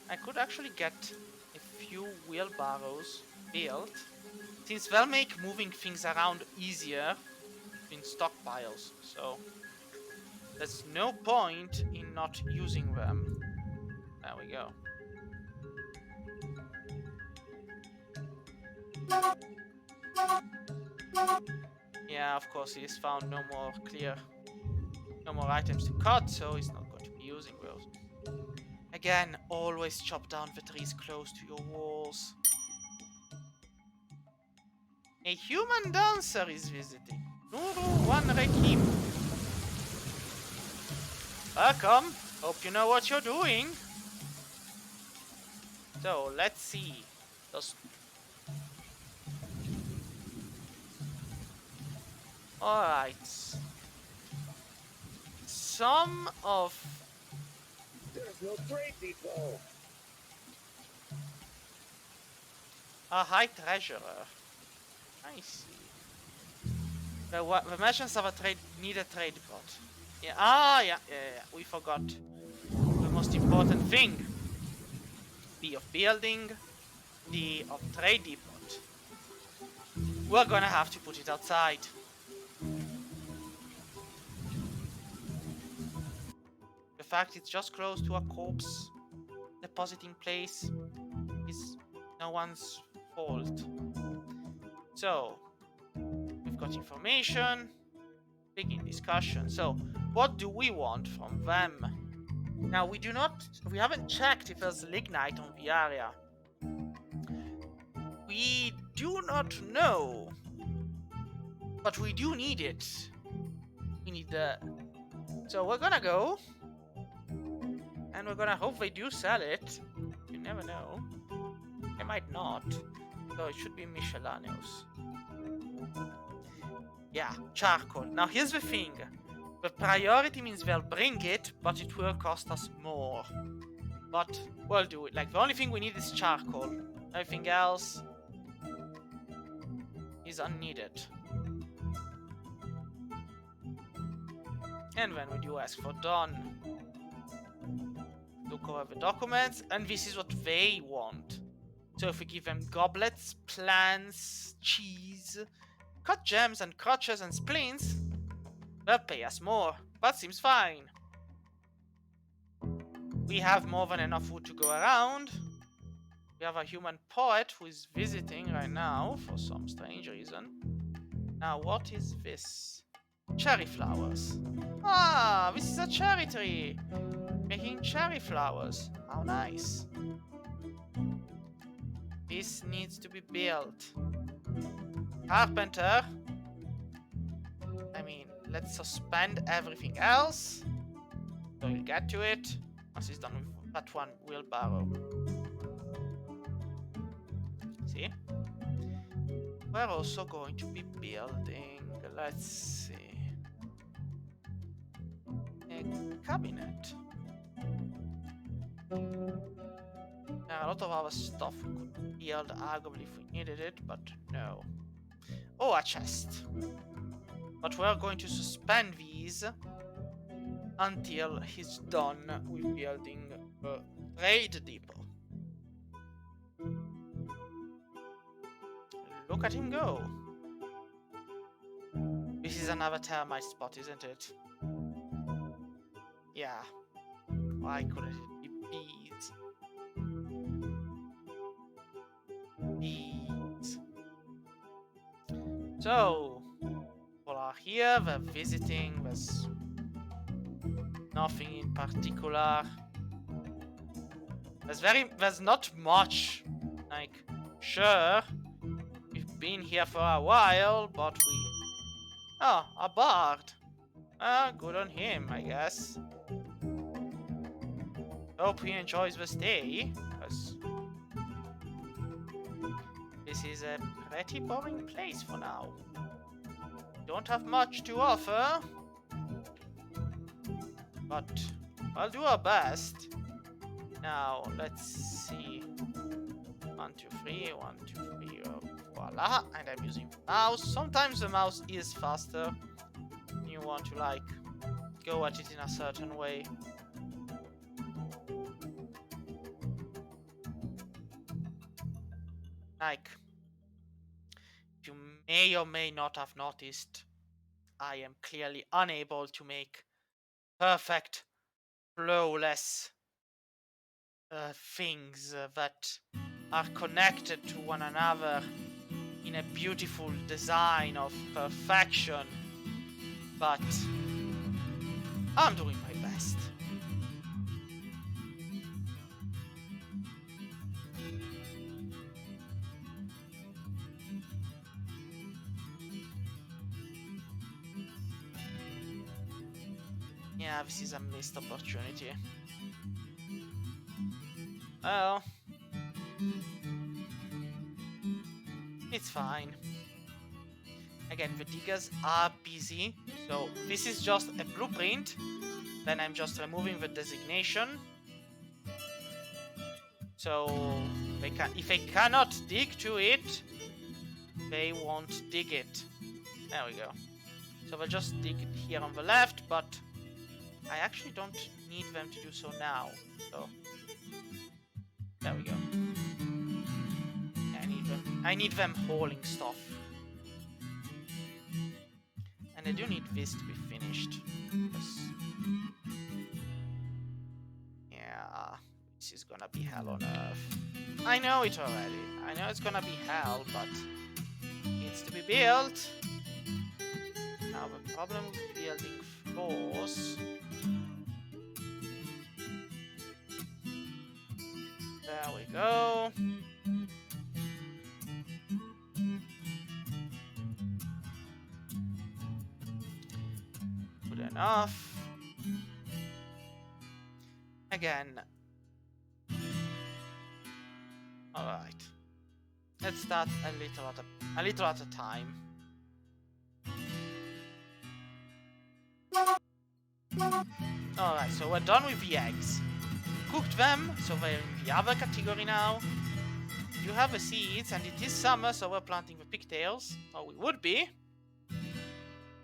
I could actually get a few wheelbarrows built, since they'll make moving things around easier in stockpiles, so there's no point in not using them. There we go. Yeah, of course, he's found no more items to cut, so he's not going to be using those. Again, always chop down the trees close to your walls. A human dancer is visiting. Nuru One Rekim. Welcome. Hope you know what you're doing. So, let's see. Those... Alright. Some of... There's no trade depot. A high treasurer. I see. The merchants of a trade need a trade bot. Yeah, yeah. We forgot the most important thing. D of building, D of trade depot. We're gonna have to put it outside. The fact it's just close to a corpse depositing place is no one's fault. So, we've got information, begin discussion. So, what do we want from them? Now, we haven't checked if there's lignite on the area. We do not know, but we do need it. We need the... So we're gonna go, and we're gonna hope they do sell it. You never know. They might not. So it should be Michelanos. Yeah, charcoal. Now here's the thing. The priority means they'll bring it, but it will cost us more. But we'll do it. Like, the only thing we need is charcoal. Everything else is unneeded. And when we do ask for done, look over the documents, and this is what they want. So if we give them goblets, plants, cheese, cut gems and crutches and splints, they'll pay us more. That seems fine. We have more than enough wood to go around. We have a human poet who is visiting right now for some strange reason. Now, what is this? Cherry flowers. Ah, this is a cherry tree. Making cherry flowers. How nice. This needs to be built. Carpenter. I mean, let's suspend everything else. So we'll get to it once he's done with that one wheelbarrow. See? We're also going to be building, let's see, a cabinet. There are a lot of other stuff we could build arguably if we needed it, but no. Oh, a chest. But we're going to suspend these until he's done with building a trade depot. Look at him go. This is another termite spot, isn't it? Yeah. Why couldn't it be bees? Bees. So, people are here, we're visiting, there's nothing in particular. There's not much. Like, sure, we've been here for a while, but oh, a bard. Good on him, I guess. Hope he enjoys the stay, because this is a pretty boring place for now. Don't have much to offer, but I'll do our best. Now, let's see. 1, 2, 3, 1, 2, 3, voila. And I'm using the mouse. Sometimes the mouse is faster. You want to, like, go at it in a certain way. Like, you may or may not have noticed, I am clearly unable to make perfect, flawless things that are connected to one another in a beautiful design of perfection, but I'm doing my best. Yeah, this is a missed opportunity. Well, it's fine. Again, the diggers are busy, so this is just a blueprint. Then I'm just removing the designation. So if they cannot dig to it, they won't dig it. There we go. So they'll just dig it here on the left, but I actually don't need them to do so now. So there we go. I need them hauling stuff. And I do need this to be finished. Yeah, this is gonna be hell on earth. I know it already. I know it's gonna be hell, but it needs to be built. Now the problem with building floors. There we go. Good enough. Again. Alright. Let's start a little at a time. Alright, so we're done with the eggs. Cooked them, so they're in the other category now. You have the seeds, and it is summer, so we're planting the pigtails. Or we would be.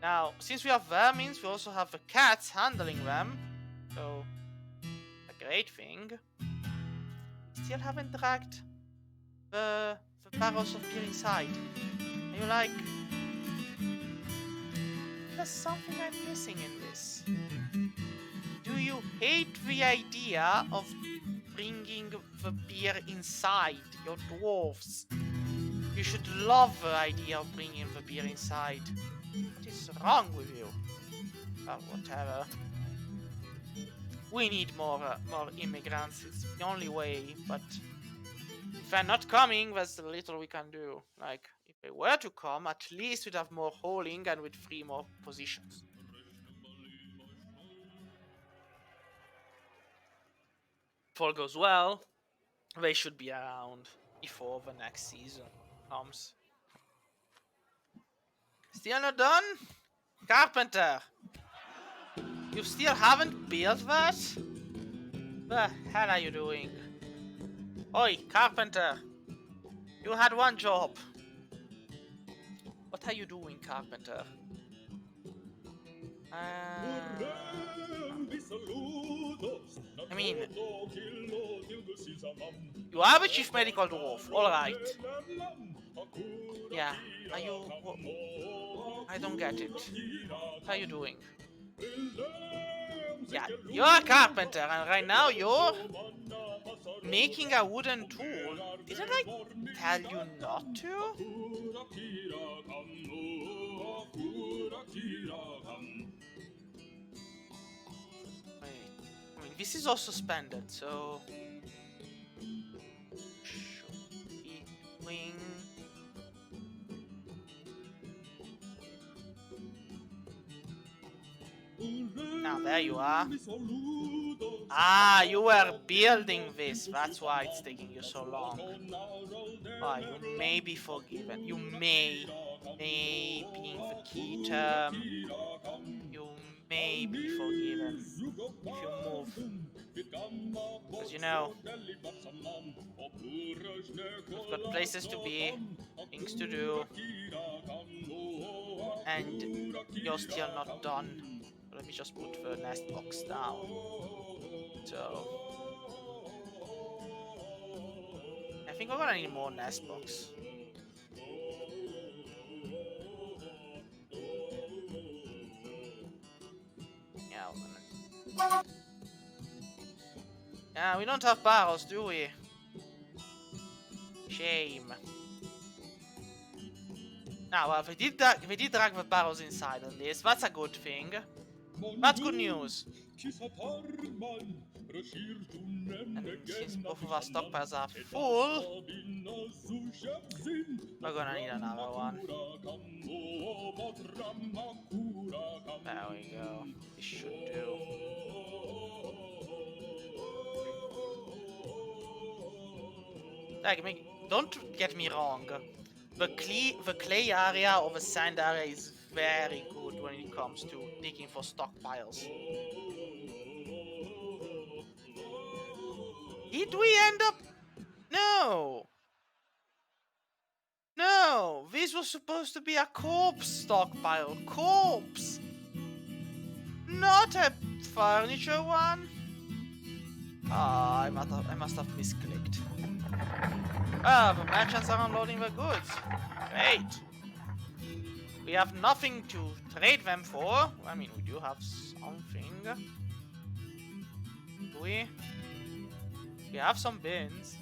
Now, since we have vermins, we also have the cats handling them. So, a great thing. We still haven't dragged the barrels of beer inside. Are you like... There's something I'm missing in this. Do you hate the idea of bringing the beer inside, your dwarves? You should love the idea of bringing the beer inside. What is wrong with you? Well, whatever. We need more immigrants. It's the only way, but if they're not coming, there's little we can do. Like, if they were to come, at least we'd have more hauling and we'd free more positions. If all goes well, they should be around before the next season comes. Still not done? Carpenter! You still haven't built that? The hell are you doing? Oi, Carpenter! You had one job. What are you doing, Carpenter? I mean, you are the chief medical dwarf, alright. Yeah, are you... I don't get it. What are you doing? Yeah, you're a carpenter, and right now you're making a wooden tool. Didn't I tell you not to? Wait, I mean, this is also suspended, so should be doing. Now there you are. Ah, you were building this. That's why it's taking you so long. Why, you may be forgiven. You may being the key term. You may be forgiven if you move. Because you know, we've got places to be, things to do, and you're still not done. Let me just put the nest box down. So I think we're gonna need more nest box. Yeah, we're gonna... Yeah, we don't have barrels, do we? Shame. Now, well, they did drag the barrels inside on this. That's a good thing. That's good news. And since both of our stockpiles are full, we're gonna need another one. There we go. This should do. Like, don't get me wrong. The clay area or the sand area is very good when it comes to digging for stockpiles. Did we end up? No! No! This was supposed to be a corpse stockpile. Corpse! Not a furniture one? Ah, I must have misclicked. Ah, the merchants are unloading the goods. Great. We have nothing to trade them for. I mean, we do have something. Do we? We have some bins.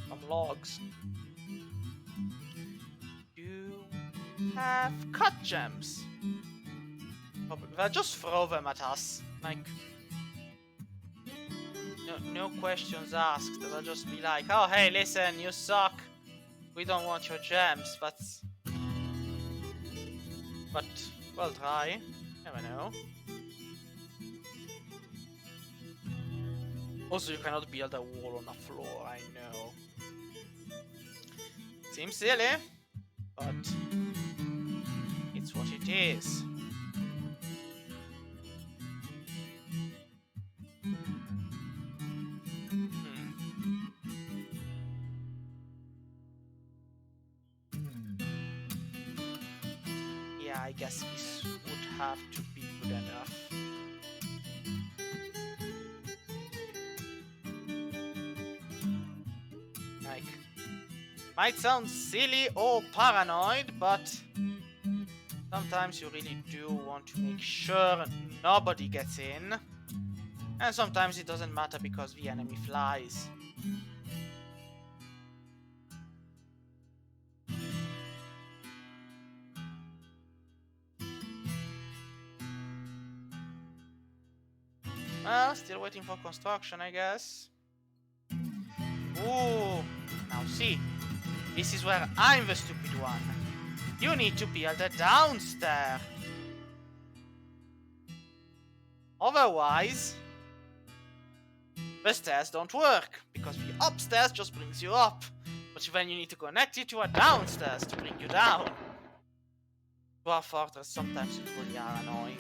Some logs. You have cut gems. They'll just throw them at us. Like, no questions asked. They'll just be like, oh, hey, listen, you suck. We don't want your gems. But we'll try. Never know. Also, you cannot build a wall on a floor, I know. Seems silly, but it's what it is. Yeah, I guess this would have to be good enough. Like, might sound silly or paranoid, but sometimes you really do want to make sure nobody gets in. And sometimes it doesn't matter because the enemy flies. Well, still waiting for construction, I guess. Ooh, now see, this is where I'm the stupid one. You need to build a downstairs. Otherwise, the stairs don't work, because the upstairs just brings you up. But then you need to connect it to a downstairs to bring you down. Dwarf Fortress sometimes really are annoying.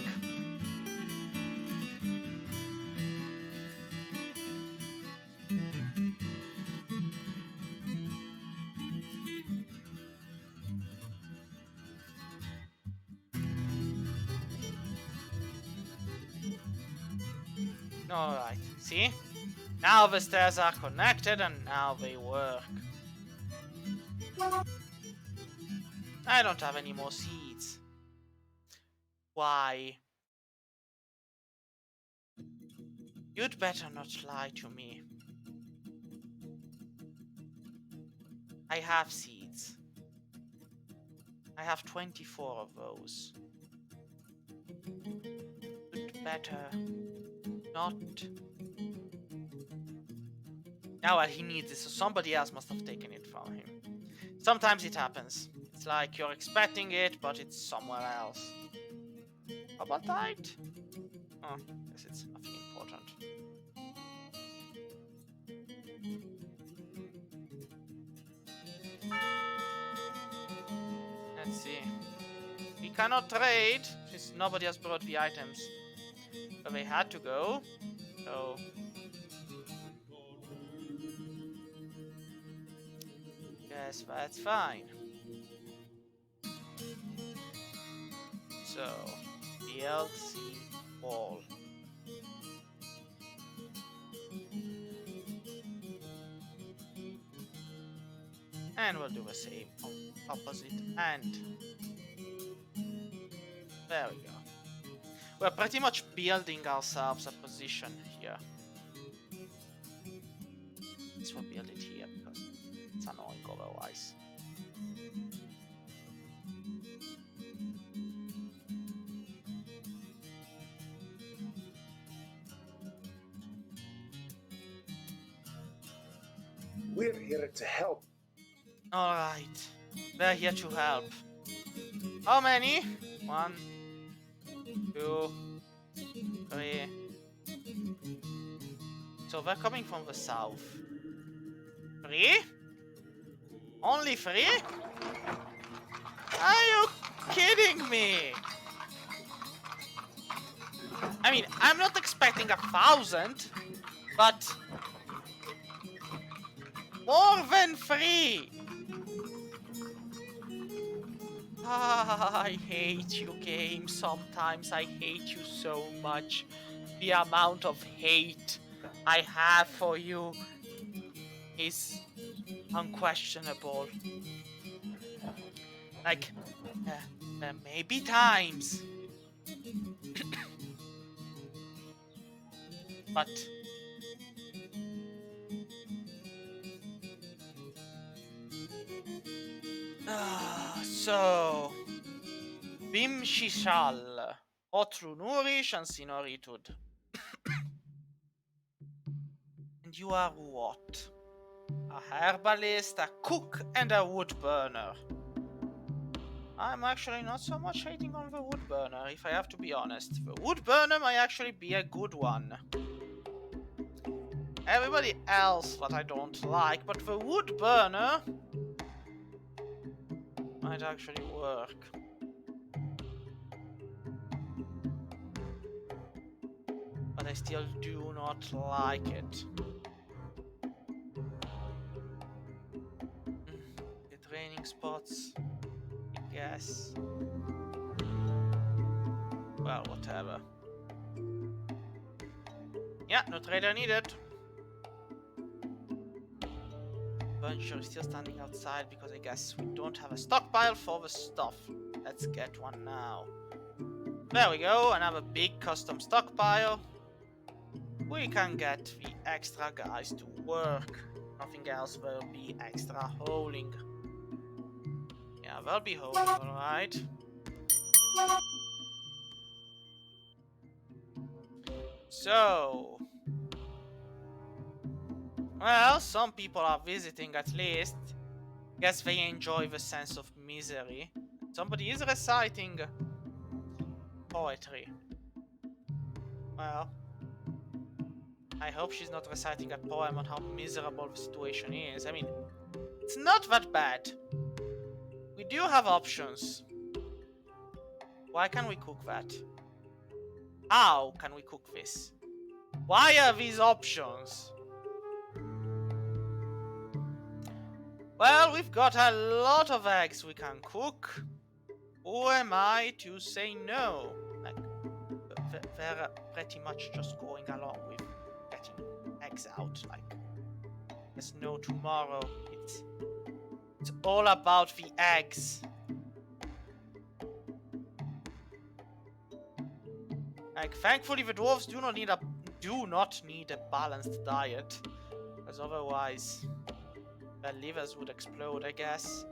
Alright, see? Now the stairs are connected and now they work. I don't have any more seeds. Why? You'd better not lie to me. I have seeds. I have 24 of those. Could better not. Now he needs it, so somebody else must have taken it from him. Sometimes it happens. It's like you're expecting it, but it's somewhere else. How about that? Oh, guess it's nothing important. Let's see. We cannot trade since nobody has brought the items. So they had to go. So yes, that's fine. So DLC wall. And we'll do the same on opposite end. There we go. We're pretty much building ourselves a position here. Let's build it here because it's annoying otherwise. We're here to help. Alright. We're here to help. How many? 1, 2, 3. So they're coming from the south. 3? Only 3? Are you kidding me? I mean, I'm not expecting 1,000, but more than 3. I hate you, game. Sometimes I hate you so much. The amount of hate I have for you is unquestionable. Like, there may be times, but so Bim Shishal Otrunuri Shansinoritud. And you are what? A herbalist, a cook, and a wood burner. I'm actually not so much hating on the wood burner, if I have to be honest. The wood burner might actually be a good one. Everybody else that I don't like, but the wood burner might actually work. But I still do not like it. The training spots, I guess. Well, whatever. Yeah, no trader needed. Buncher is still standing outside because I guess we don't have a stockpile for the stuff. Let's get one now. There we go, another big custom stockpile. We can get the extra guys to work. Nothing else will be extra holing. Yeah, they'll be holing, alright. So, well, some people are visiting at least. Guess they enjoy the sense of misery. Somebody is reciting poetry. Well, I hope she's not reciting a poem on how miserable the situation is. I mean, it's not that bad. We do have options. Why can't we cook that? How can we cook this? Why are these options? Well, we've got a lot of eggs we can cook. Who am I to say no? Like, they're pretty much just going along with getting eggs out. Like, there's no tomorrow. It's all about the eggs. Like, thankfully the dwarves do not need a balanced diet, because otherwise their livers would explode, I guess.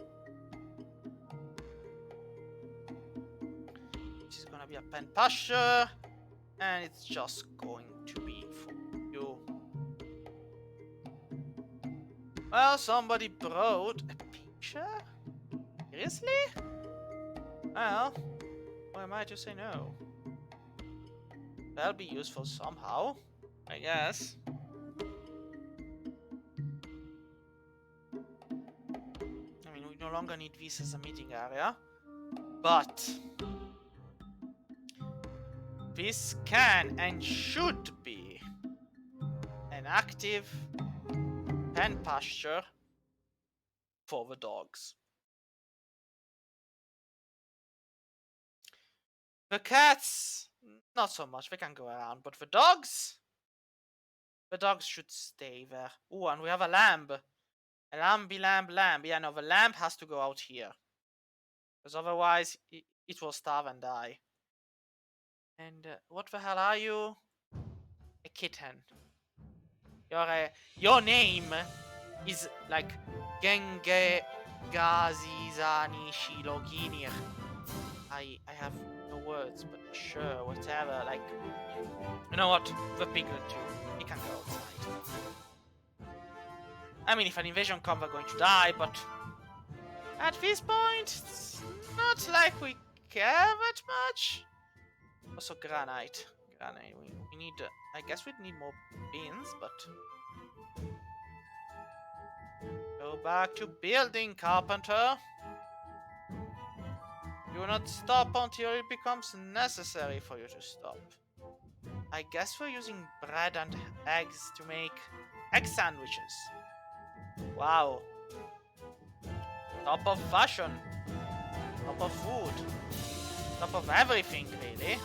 we have pen pasture, and it's just going to be for you. Well, somebody brought a picture? Seriously? Well, who am I to say no? That'll be useful somehow, I guess. I mean, we no longer need this as a meeting area, but this can and should be an active pen pasture for the dogs. The cats, not so much, they can go around, but the dogs should stay there. Oh, and we have a lamb. A lamb. Yeah, no, the lamb has to go out here. Because otherwise, it will starve and die. And what the hell are you? A kitten. Your name is like Genge Gazizani Shiloginir. I have no words, but sure, whatever. Like, you know what? The piglet too. He can go outside. I mean, if an invasion comes, we're going to die, but at this point, it's not like we care that much. Also, granite. We need. I guess we'd need more beans, but go back to building, carpenter. Do not stop until it becomes necessary for you to stop. I guess we're using bread and eggs to make egg sandwiches. Wow. Top of fashion. Top of food. Top of everything, really.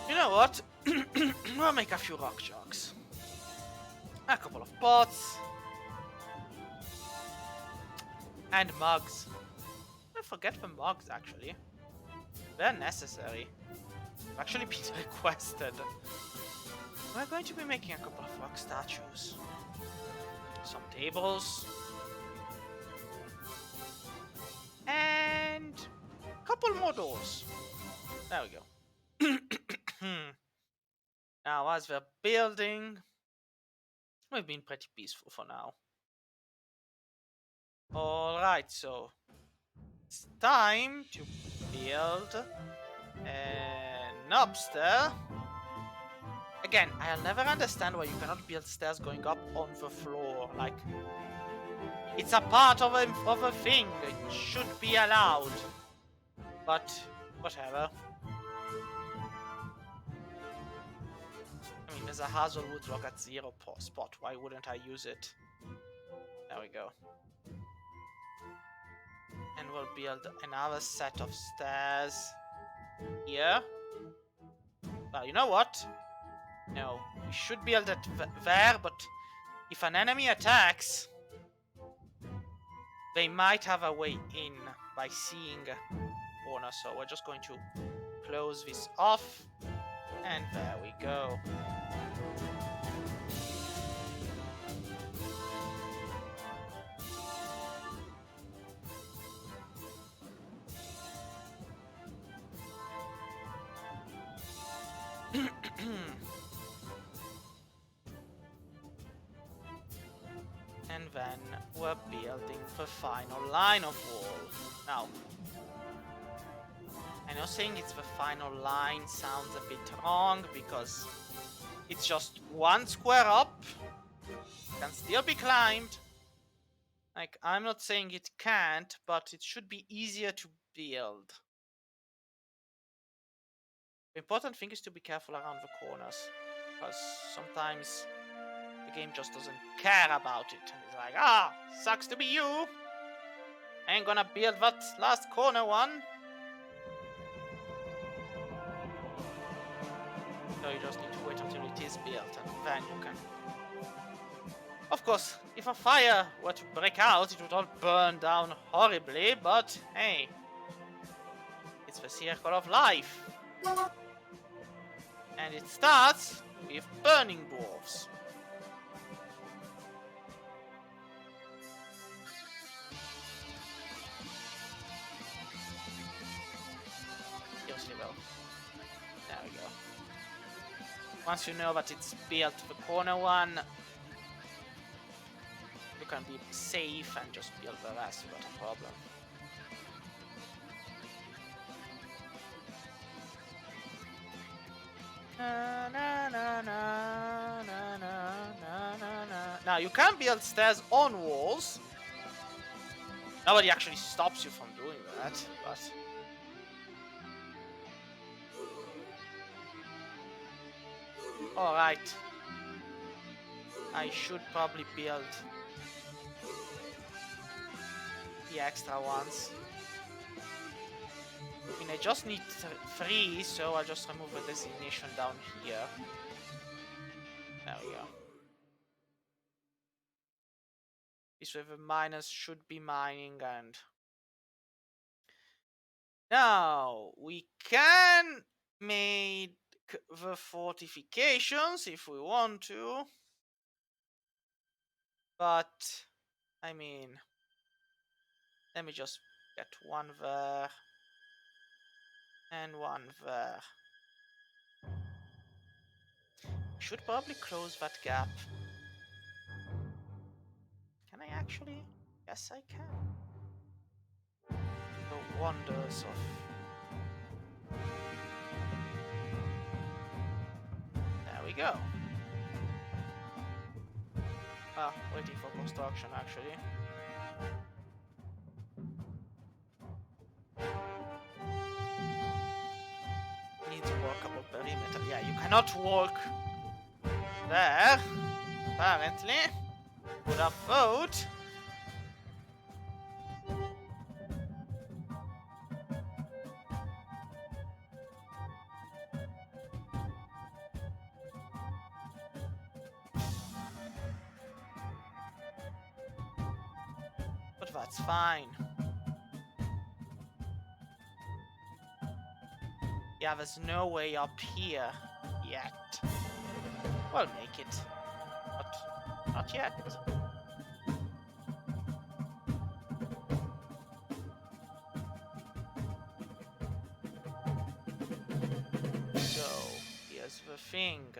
You know what? We'll make a few rock jugs. A couple of pots. And mugs. I forget the mugs, actually. They're necessary. Actually been requested. We're going to be making a couple of rock statues. Some tables. And a couple more doors. There we go. Now, as we're building, we've been pretty peaceful for now. Alright, so it's time to build an upstairs. Again, I'll never understand why you cannot build stairs going up on the floor. Like, it's a part of a thing. It should be allowed. But, whatever. I mean, there's a Hazelwood lock at 0 spot. Why wouldn't I use it? There we go. And we'll build another set of stairs here. Well, you know what? No, we should build it there, but if an enemy attacks, they might have a way in by seeing a corner. So we're just going to close this off, and there we go. And then we're building the final line of wall. Now, I know saying it's the final line sounds a bit wrong because it's just one square up, can still be climbed. Like, I'm not saying it can't, but it should be easier to build. The important thing is to be careful around the corners, because sometimes the game just doesn't care about it. And it's like, sucks to be you. I ain't gonna build that last corner one. So you just need to wait until it is built, and then you can. Of course, if a fire were to break out, it would all burn down horribly, but hey, it's the circle of life. And it starts with burning dwarves. Once you know that it's built the corner one, you can be safe and just build the rest without a problem. Na, na, na, na, na, na, na, na. Now you can build stairs on walls. Nobody actually stops you from doing that, but alright. I should probably build the extra ones. I mean, I just need 3, so I'll just remove the designation down here. There we go. This way the miners should be mining, and now we can make the fortifications if we want to, but I mean, let me just get one there and one there. Should probably close that gap. Can I actually? Yes, I can. The wonders of... There we go. Ah, waiting for construction actually. Needs walkable perimeter. Yeah, you cannot walk there, apparently. Would have thought. But that's fine. Yeah, there's no way up here yet. We'll make it. But not yet. So, here's the thing.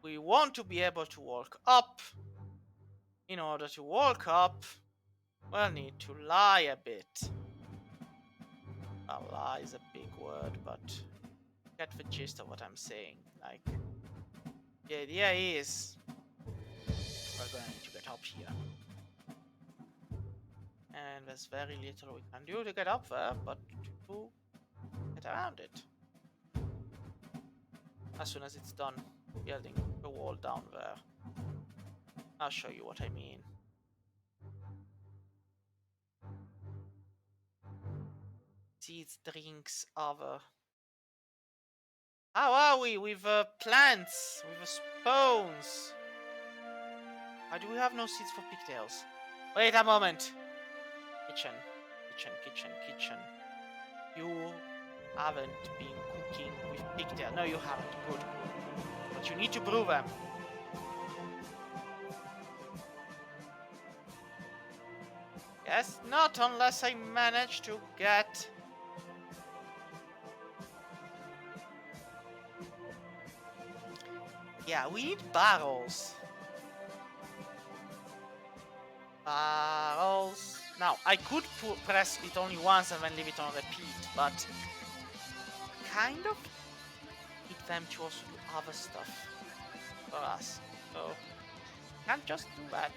We want to be able to walk up. In order to walk up, we'll need to lie a bit. Well, lie is a big word, but get the gist of what I'm saying. Like, the idea is we're going to get up here. And there's very little we can do to get up there, but to get around it. As soon as it's done building the wall down there, I'll show you what I mean. Seeds, drinks, other. How are we with plants, with the spawns? Why do we have no seeds for pigtails? Wait a moment. Kitchen, kitchen, kitchen, kitchen. You haven't been cooking with pigtail. No, you haven't. Good, good. But you need to brew them. Yes, not unless I manage to get... Yeah, we need barrels. Barrels. Now, I could press it only once and then leave it on repeat, but kind of need them to also do other stuff for us. So, can't just do that.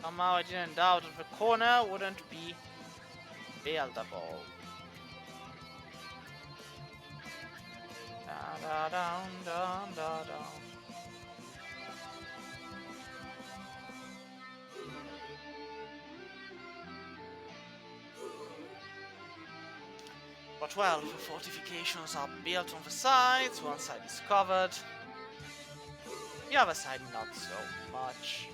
Somehow I didn't doubt that the corner wouldn't be buildable. Da da down, down, da down. But well, the fortifications are built on the sides, one side is covered. The other side not so much.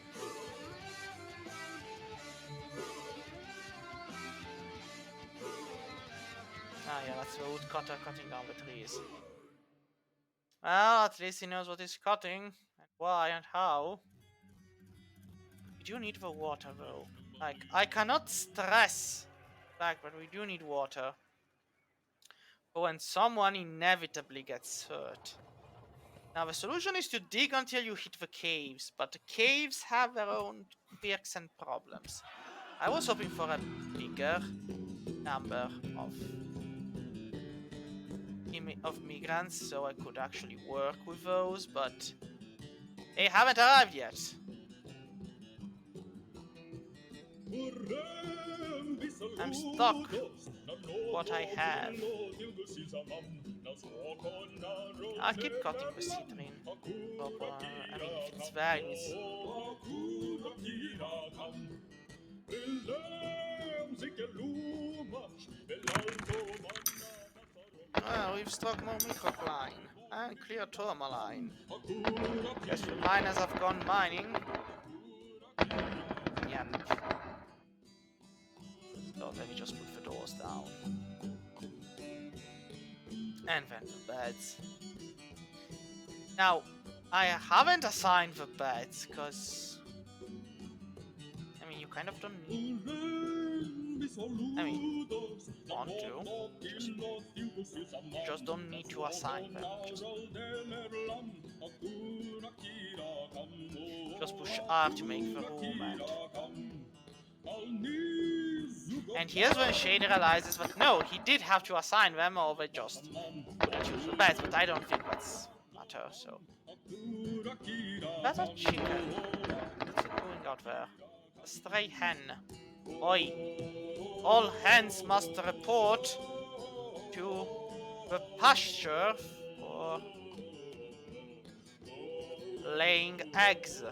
Ah yeah, that's the woodcutter cutting down the trees. Well, at least he knows what he's cutting, and why and how. We do need the water though. Like, I cannot stress the fact that we do need water. when someone inevitably gets hurt. Now the solution is to dig until you hit the caves, but the caves have their own quirks and problems. I was hoping for a bigger number of migrants so I could actually work with those, but they haven't arrived yet. I'm stuck what I have. I'll keep cutting the citrine. I mean, if it's there, it means... we've struck more microcline and clear tourmaline. Guess the miners have gone mining. Yep. So let me just put the doors down. And then the beds. Now, I haven't assigned the beds, because... I mean, you kind of don't need... I mean, want to. You just don't need to assign them. Just push R to make the room and here's when Shade realizes that no, he did have to assign them or they just choose the beds, but I don't think that's matter, so. That's a chicken. What's it doing out there? A stray hen. Oi! All hens must report to the pasture for laying eggs.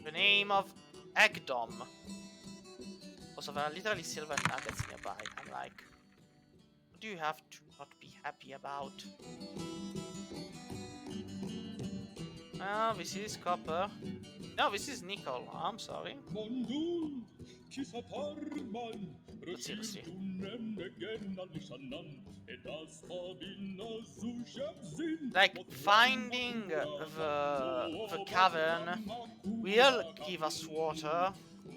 The name of Eggdom. Also, there are literally silver nuggets nearby. I'm like, what do you have to not be happy about? Oh, this is copper. No, this is nickel. I'm sorry. But seriously. Like, finding the cavern will give us water,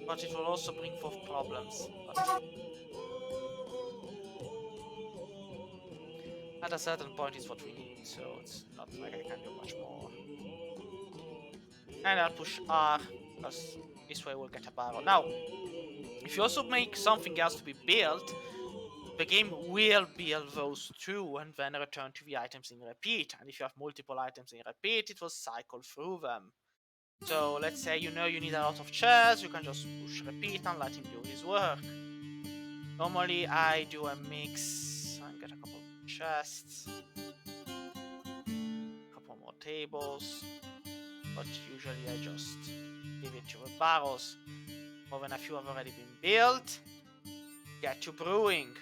but it will also bring forth problems. But at a certain point, it's what we need, so it's not like I can do much more. And I'll push R, because this way we'll get a barrel. Now, if you also make something else to be built, the game will build those too and then return to the items in repeat. And if you have multiple items in repeat, it will cycle through them. So let's say you know you need a lot of chairs, you can just push repeat and let him do his work. Normally I do a mix and get a couple of chests, a couple more tables, but usually I just give it to the barrels. Or when a few have already been built, get to brewing.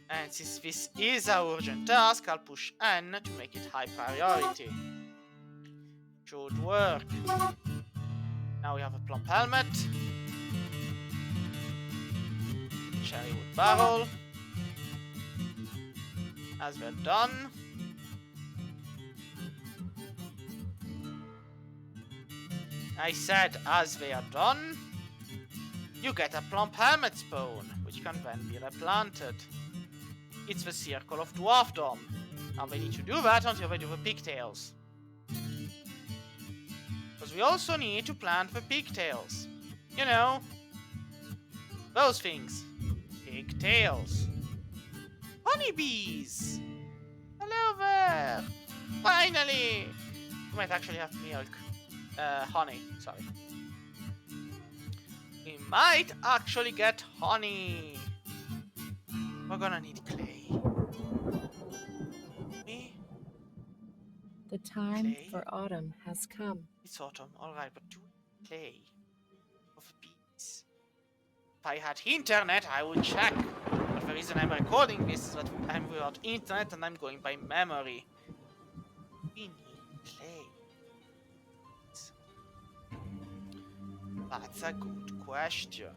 And since this is an urgent task, I'll push N to make it high priority. Should work. Now we have a plump helmet, cherry wood barrel. As we're done, I said as they are done, you get a plump helmet spawn, which can then be replanted. It's the circle of dwarfdom. Now they need to do that until they do the pigtails. Because we also need to plant the pigtails. You know, those things. Pigtails. Honeybees! Hello there! Finally! We might actually have milk. Honey, sorry. We might actually get honey. We're gonna need clay. Me? The time Clay? for autumn has come. It's autumn, alright, but do we clay of bees? If I had internet, I would check. But the reason I'm recording this is that I'm without internet and I'm going by memory. We need clay. That's a good question.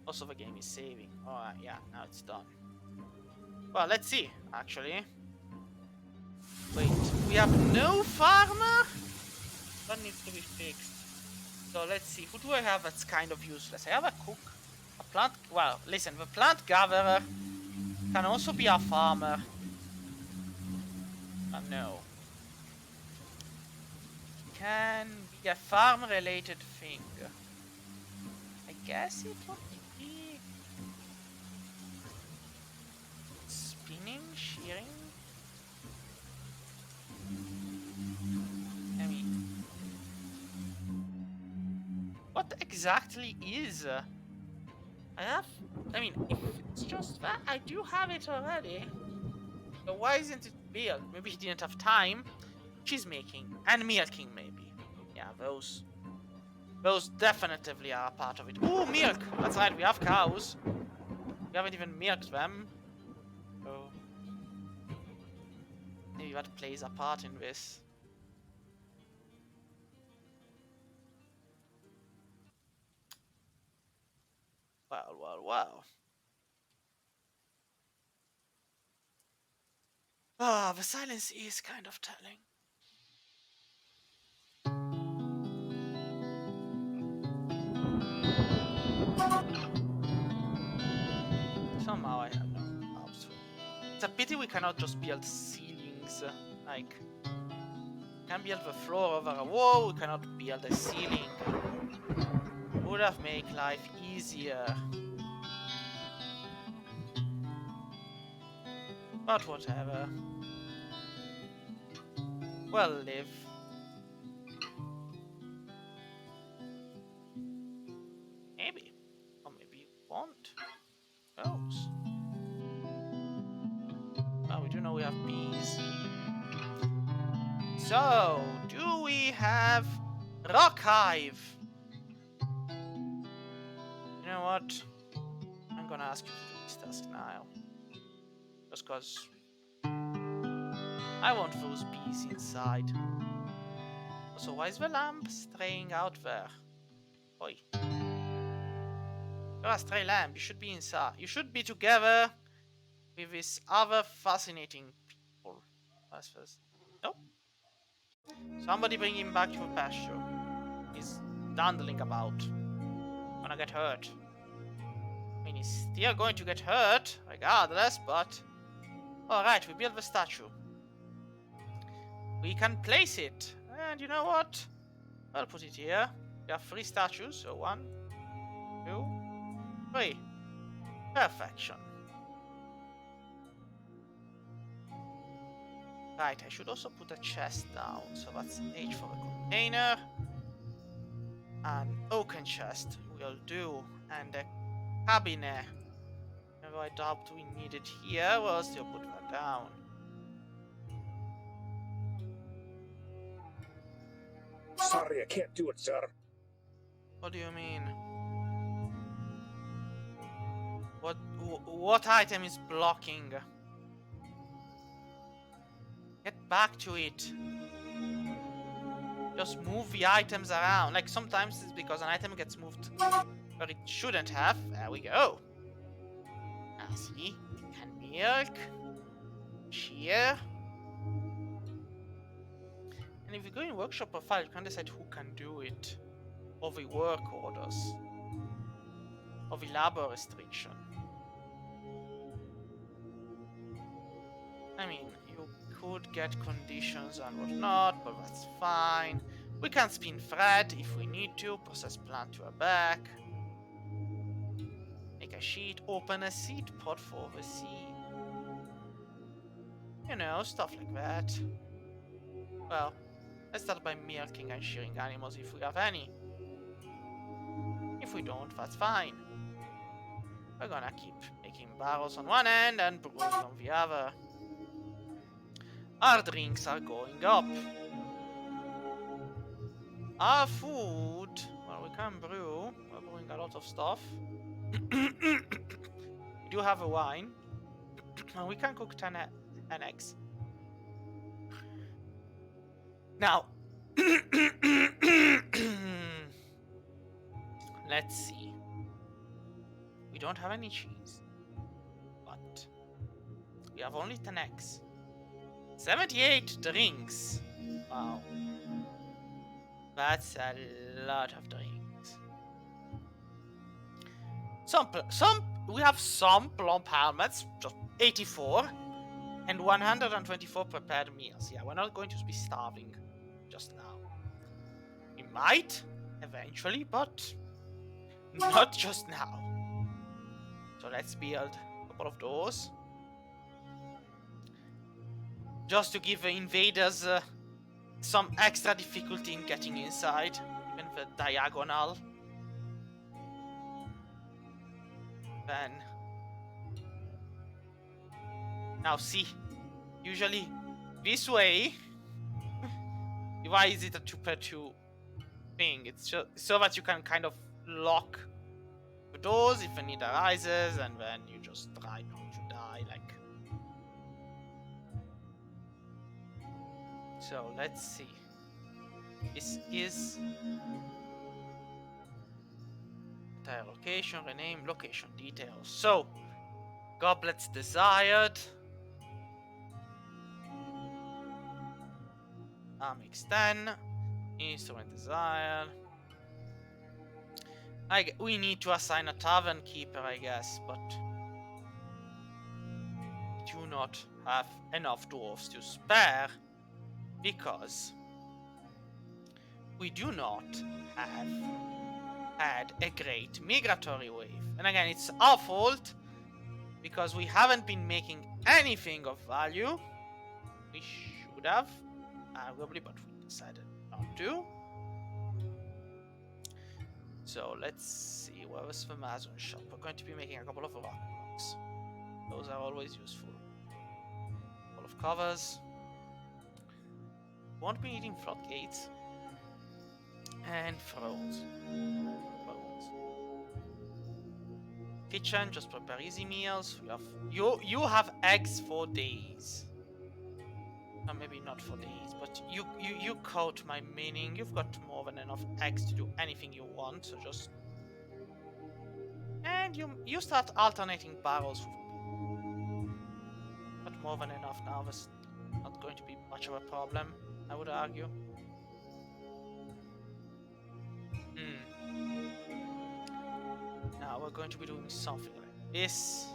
Also, the game is saving. Alright, yeah, now it's done. Well, let's see, actually. Wait, we have no farmer? That needs to be fixed. So let's see. Who do I have that's kind of useless? I have a cook. A plant. Well, listen. The plant gatherer can also be a farmer. No. Can be a farm-related thing. I guess it would be spinning, shearing. I mean, what exactly is? I mean, if it's just that, I do have it already. So why isn't it built? Maybe he didn't have time. Cheese making and milking, maybe. Yeah, those definitely are a part of it. Ooh, milk! That's right, we have cows. We haven't even milked them. So maybe that plays a part in this. Well, well, well. Ah, the silence is kind of telling. Somehow I have no hopes for. It's a pity we cannot just build ceilings. Like, we can build the floor over a wall, we cannot build a ceiling. Would have made life easier. But whatever. We'll live. Maybe. Or maybe we won't. Who knows? Well, we do know we have bees. So, do we have Rock Hive? You know what? I'm gonna ask you to do this task now. Just cause I want those bees inside. So why is the lamp straying out there? Oi. You're a stray lamp, you should be inside. You should be together with this other fascinating people. What's this? Nope. Somebody bring him back to the pasture. He's dandling about. Gonna get hurt. I mean, he's still going to get hurt, regardless, but... Alright, we built the statue. We can place it. And you know what? I'll put it here. We have 3 statues, so 1, 2, 3. Perfection. Right, I should also put a chest down. So that's H for a container. An oaken chest will do. And a cabinet. Although I doubt we need it here, we'll still put that down. Sorry, I can't do it, sir. What do you mean? What item is blocking? Get back to it. Just move the items around. Like, sometimes it's because an item gets moved where it shouldn't have. There we go. Now see, we can milk. Shear. And if you go in workshop profile, you can decide who can do it. Or the work orders. Or the labor restriction. I mean, you could get conditions and whatnot, but that's fine. We can spin thread if we need to, process plant to a back. Make a sheet, open a seed pod for the seed. You know, stuff like that. Well, let's start by milking and shearing animals if we have any. If we don't, that's fine. We're gonna keep making barrels on one end and brewing on the other. Our drinks are going up. Our food, well, we can brew. We're brewing a lot of stuff. We do have a wine. And we can cook 10 eggs. Now, let's see. We don't have any cheese. But we have only 10 eggs. 78 drinks. Wow. That's a lot of drinks. We have some plump helmets, just 84, and 124 prepared meals. Yeah, we're not going to be starving just now. We might eventually, but not just now. So let's build a couple of doors, just to give invaders some extra difficulty in getting inside, even the diagonal. Then now see, usually this way. Why is it a 2x2 thing? It's just so that you can kind of lock the doors if a need arises, and then you just try not to die. Like, so let's see. This is entire location, rename, location details. So, goblets desired. Makes 10. Instrument desired. We need to assign a tavern keeper, I guess, but we do not have enough dwarves to spare because we do not have had a great migratory wave. And again, it's our fault because we haven't been making anything of value. We should have, arguably, but we decided not to. So let's see, where was the Amazon shop? We're going to be making a couple of rock blocks. Those are always useful. A couple of covers. Won't be needing floodgates. And thrones. Kitchen, just prepare easy meals. We have you have eggs for days. Or maybe not for days, but you caught my meaning. You've got more than enough eggs to do anything you want, so just and you start alternating barrels with but more than enough now. That's not going to be much of a problem, I would argue. Now we're going to be doing something like this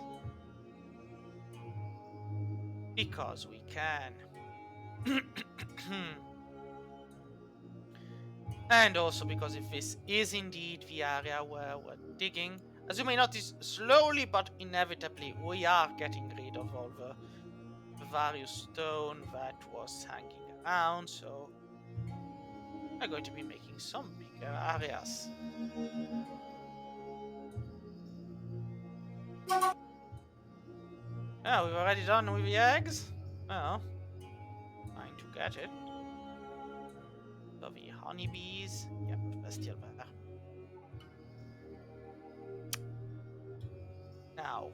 because we can. And also because if this is indeed the area where we're digging, as you may notice, slowly but inevitably we are getting rid of all the various stone that was hanging around, so we're going to be making some bigger areas. Oh, we've already done with the eggs? Well, trying to get it. So the honeybees, yep, they're still there. Now.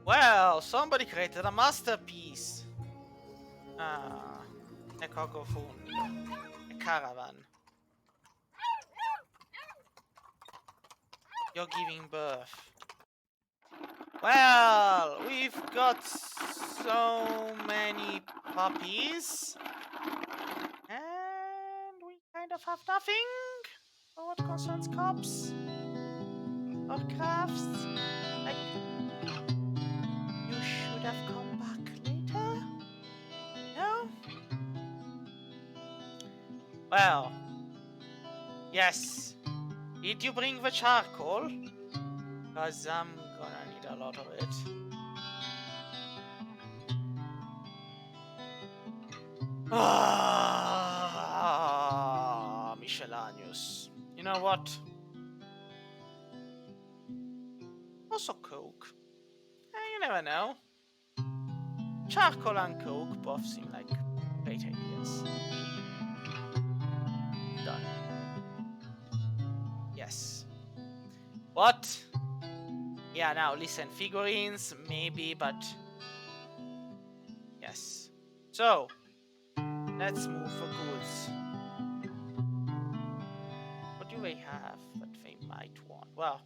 Well, somebody created a masterpiece. A cocophone. A caravan. You're giving birth. Well, we've got so many puppies. And we kind of have nothing for what concerns cops or crafts. Like, you should have come back later. No? Well, yes. Did you bring the charcoal? Because I'm gonna need a lot of it. Miscellaneous. You know what? Also coke. You never know. Charcoal and coke both seem like great ideas. Done. Yes. What? Yeah, now listen, figurines, maybe, but yes. So, let's move for goods. What do they have that they might want? Well,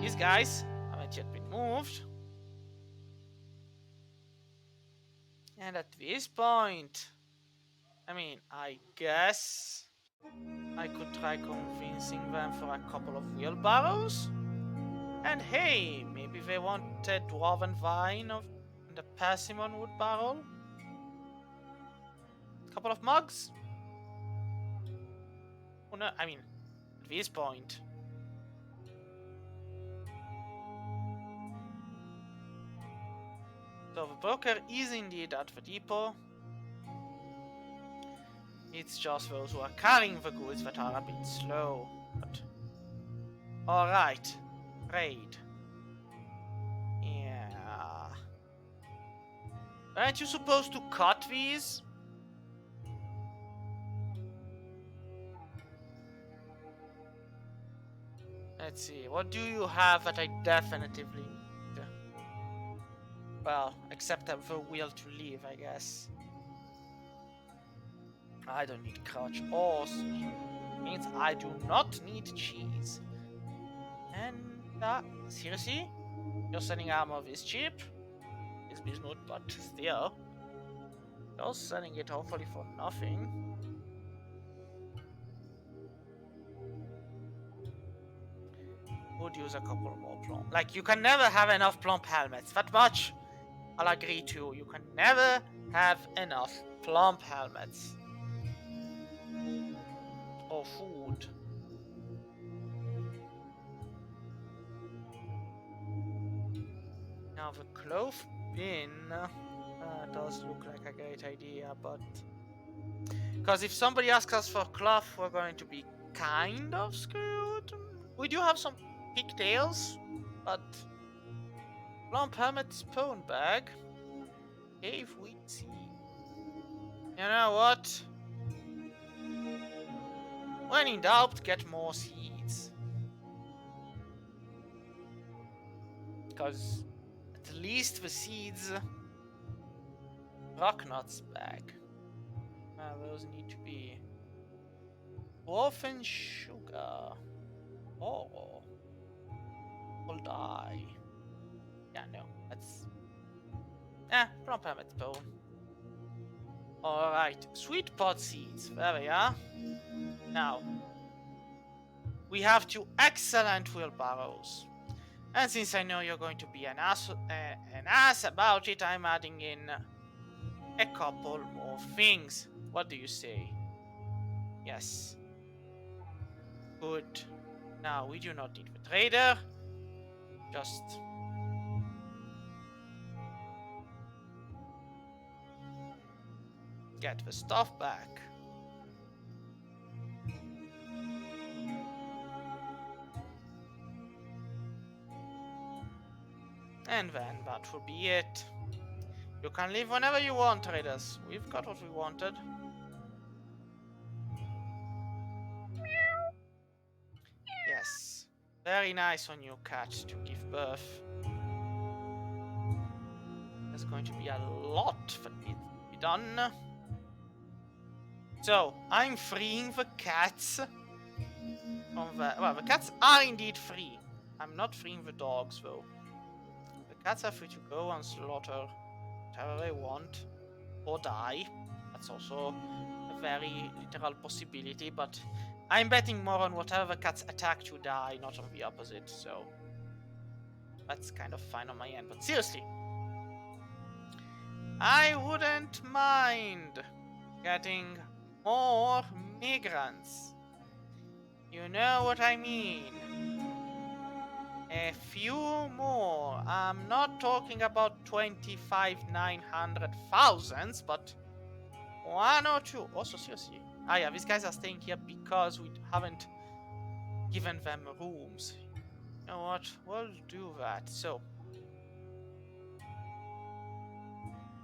these guys haven't yet been moved. And at this point, I mean, I guess I could try convincing them for a couple of wheelbarrows. And hey, maybe they want a dwarven vine and a persimmon wood barrel. A couple of mugs. Oh no, I mean, at this point. So the broker is indeed at the depot. It's just those who are carrying the goods that are a bit slow. But alright. Trade. Yeah. Aren't you supposed to cut these? Let's see. What do you have that I definitively need? Well, except the will to live, I guess. I don't need crutch or means I do not need cheese. And seriously? You're selling armor this cheap? It's Bismuth, but still. You're selling it hopefully for nothing. Would use a couple more plump. Like, you can never have enough plump helmets. That much I'll agree to. You can never have enough plump helmets. Or food. Now the clove bin does look like a great idea, but because if somebody asks us for cloth, we're going to be kind of screwed. We do have some pigtails, but plump helmet spawn bag. Cave wheat seed. You know what? When in doubt, get more seeds. Because at least the seeds. Rock nuts bag. Those need to be. Orphan sugar. Oh. Will die. Yeah, no. That's. Plump helmet spawn. Alright. Sweet pot seeds. There we are. Now. We have two excellent wheelbarrows. And since I know you're going to be an ass about it, I'm adding in a couple more things. What do you say? Yes. Good. Now, we do not need the trader. Just get the stuff back. And then that will be it. You can leave whenever you want, traders. We've got what we wanted. Yes. Very nice on you, cat, to give birth. There's going to be a lot that needs to be done. So, I'm freeing the cats from the... Well, the cats are indeed free. I'm not freeing the dogs, though. The cats are free to go and slaughter whatever they want. Or die. That's also a very literal possibility, but I'm betting more on whatever cats attack to die, not on the opposite, so that's kind of fine on my end. But seriously, I wouldn't mind getting more migrants. You know what I mean. A few more. I'm not talking about 25,900,000, but one or two. Also, seriously. Yeah, these guys are staying here because we haven't given them rooms. You know what? We'll do that. So,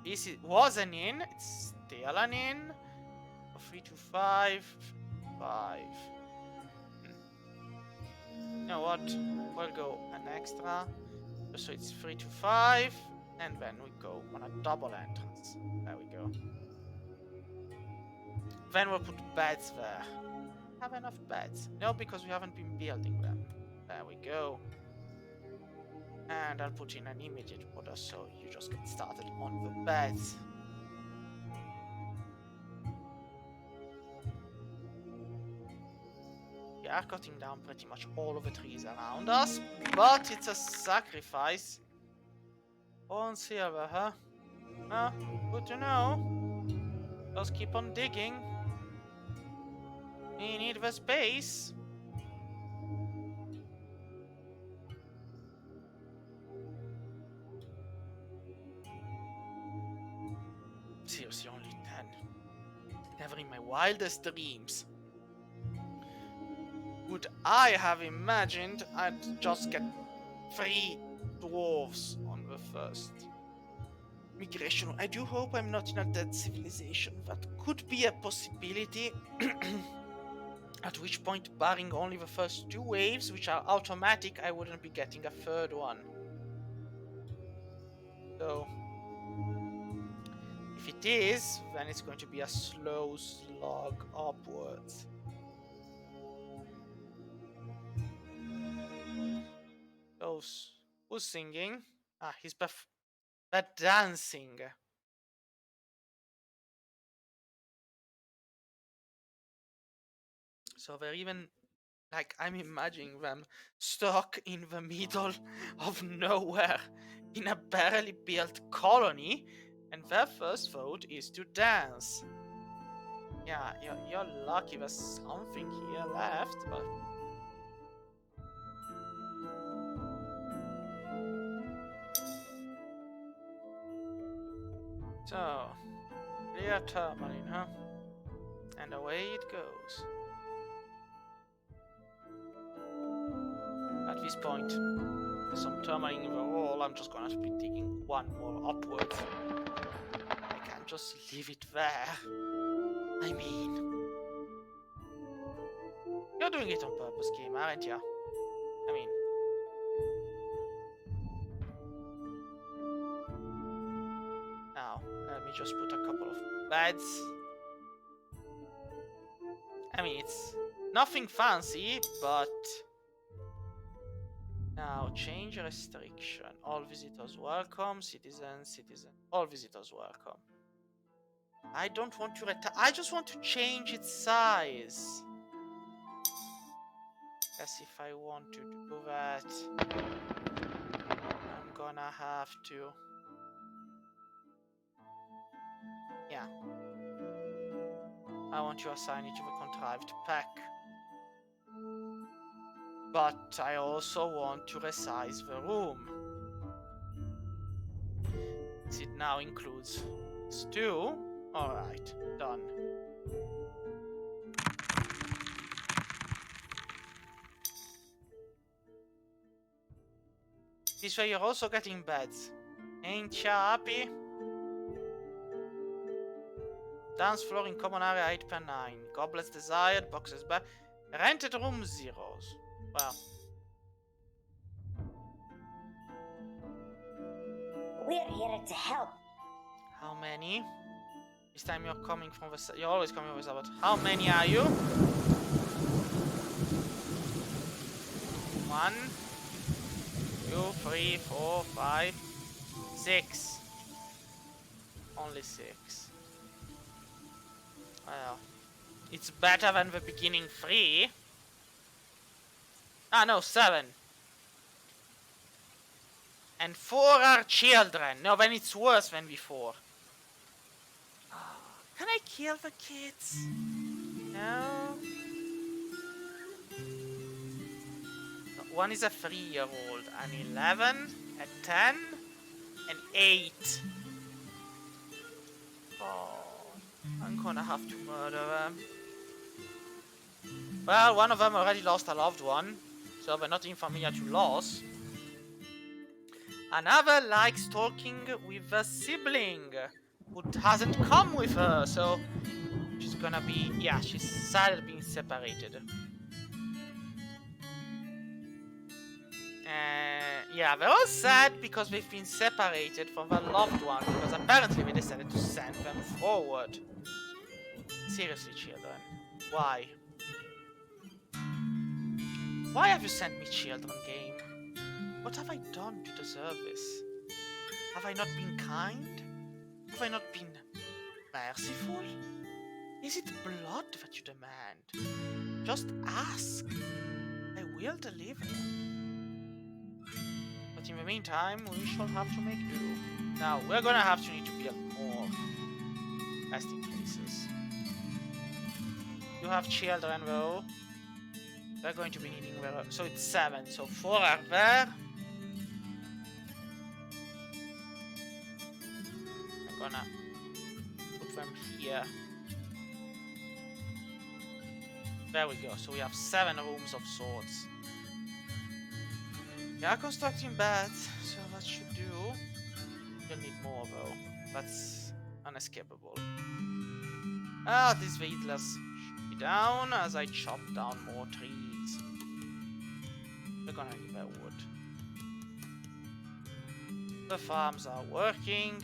this was an inn. It's still an inn. 3 to 5. 5. You know what? We'll go an extra. So it's 3 to 5. And then we go on a double entrance. There we go. Then we'll put beds there. Have enough beds? No, because we haven't been building them. There we go. And I'll put in an immediate order so you just get started on the beds. We are cutting down pretty much all of the trees around us, but it's a sacrifice. On silver, huh? Huh? Good to know. Just keep on digging. We need the space. Seriously, only 10. Never in my wildest dreams would I have imagined I'd just get 3 dwarves on the first migration. I do hope I'm not in a dead civilization. That could be a possibility. At which point, barring only the first 2 waves, which are automatic, I wouldn't be getting a third one. So, if it is, then it's going to be a slow slog upwards. Who's singing? Ah, he's dancing. So they're even, like, I'm imagining them stuck in the middle of nowhere in a barely built colony, and their first vote is to dance. Yeah, you're lucky there's something here left, but... So, clear tourmaline, huh? And away it goes. At this point, there's some tourmaline in the wall. I'm just gonna be digging one more upwards. I can't just leave it there. I mean... You're doing it on purpose, game, aren't you? I mean... Now, let me just put a couple of beds. I mean, it's nothing fancy, but... Now, change restriction. All visitors welcome. Citizen. All visitors welcome. I don't want to I just want to change its size. Guess if I want to do that, I'm gonna have to... Yeah. I want to assign it to the contrived pack. But I also want to resize the room. It now includes stew. Alright, done. This way you're also getting beds. Ain't ya happy? Dance floor in common area 8 per 9. Goblets desired, boxes back. Rented room zeros. Well. We're here to help. How many? This time you're coming from the... You're always coming from the south. How many are you? 1, 2, 3, 4, 5, 6. Only 6. Well, it's better than the beginning 3. Ah, no, 7. And 4 are children. No, then it's worse than before. Can I kill the kids? No. One is a 3-year-old, an 11, a 10, an 8. Oh, I'm gonna have to murder them. Well, one of them already lost a loved one, so they're not infamous to loss. Another likes talking with a sibling who hasn't come with her, so she's gonna be... Yeah, she's sad being separated. Yeah, they're all sad because they've been separated from their loved one, because apparently they decided to send them forward. Seriously, children. Why? Why have you sent me children, game? What have I done to deserve this? Have I not been kind? Have I not been merciful? Is it blood that you demand? Just ask. I will deliver. But in the meantime, we shall have to make do. Now, we're gonna have to need to build more resting places. You have children though. We're going to be needing so it's 7, so 4 are there. I'm gonna put them here. There we go, so we have 7 rooms of swords. We are constructing beds, so that should do. We'll need more though. That's unescapable. These vehicles should be down as I chop down more trees. We're gonna need that wood. The farms are working.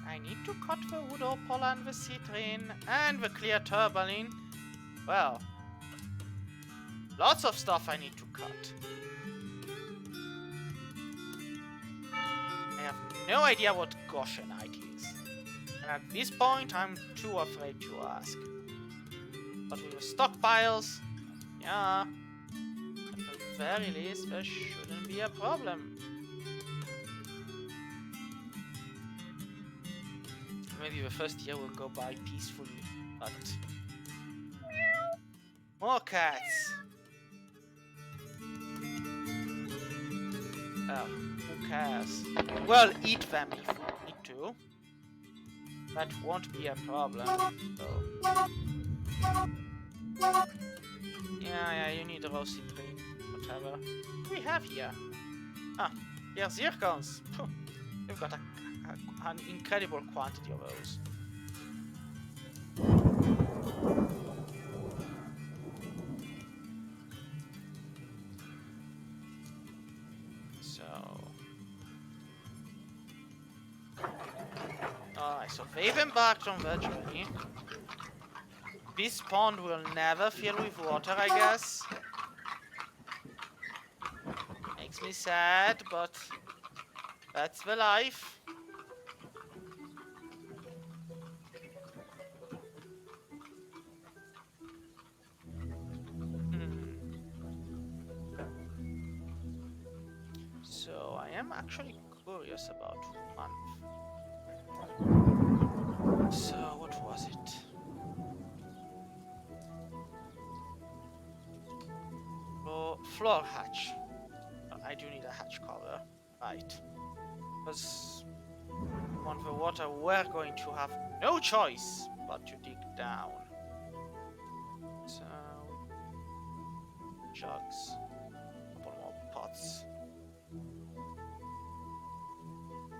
I need to cut the wood opal and the citrin and the clear turbaline. Well, lots of stuff I need to cut. I have no idea what Goshenite is. And at this point, I'm too afraid to ask. But with the stockpiles, yeah, at the very least, there shouldn't be a problem. Maybe the first year will go by peacefully, but... More cats! Oh, who cares? Well, eat them if you need to. That won't be a problem. So. Yeah, you need a roasted tree. Whatever. What do we have here? Ah, here are zircons. We've got an incredible quantity of those. Alright, so they've embarked on their journey. This pond will never fill with water, I guess. Makes me sad, but that's the life. So I am actually curious about one. So what was it? Oh, floor hatch. I do need a hatch cover, right? Because on the water we're going to have no choice but to dig down. So jugs, a couple more pots.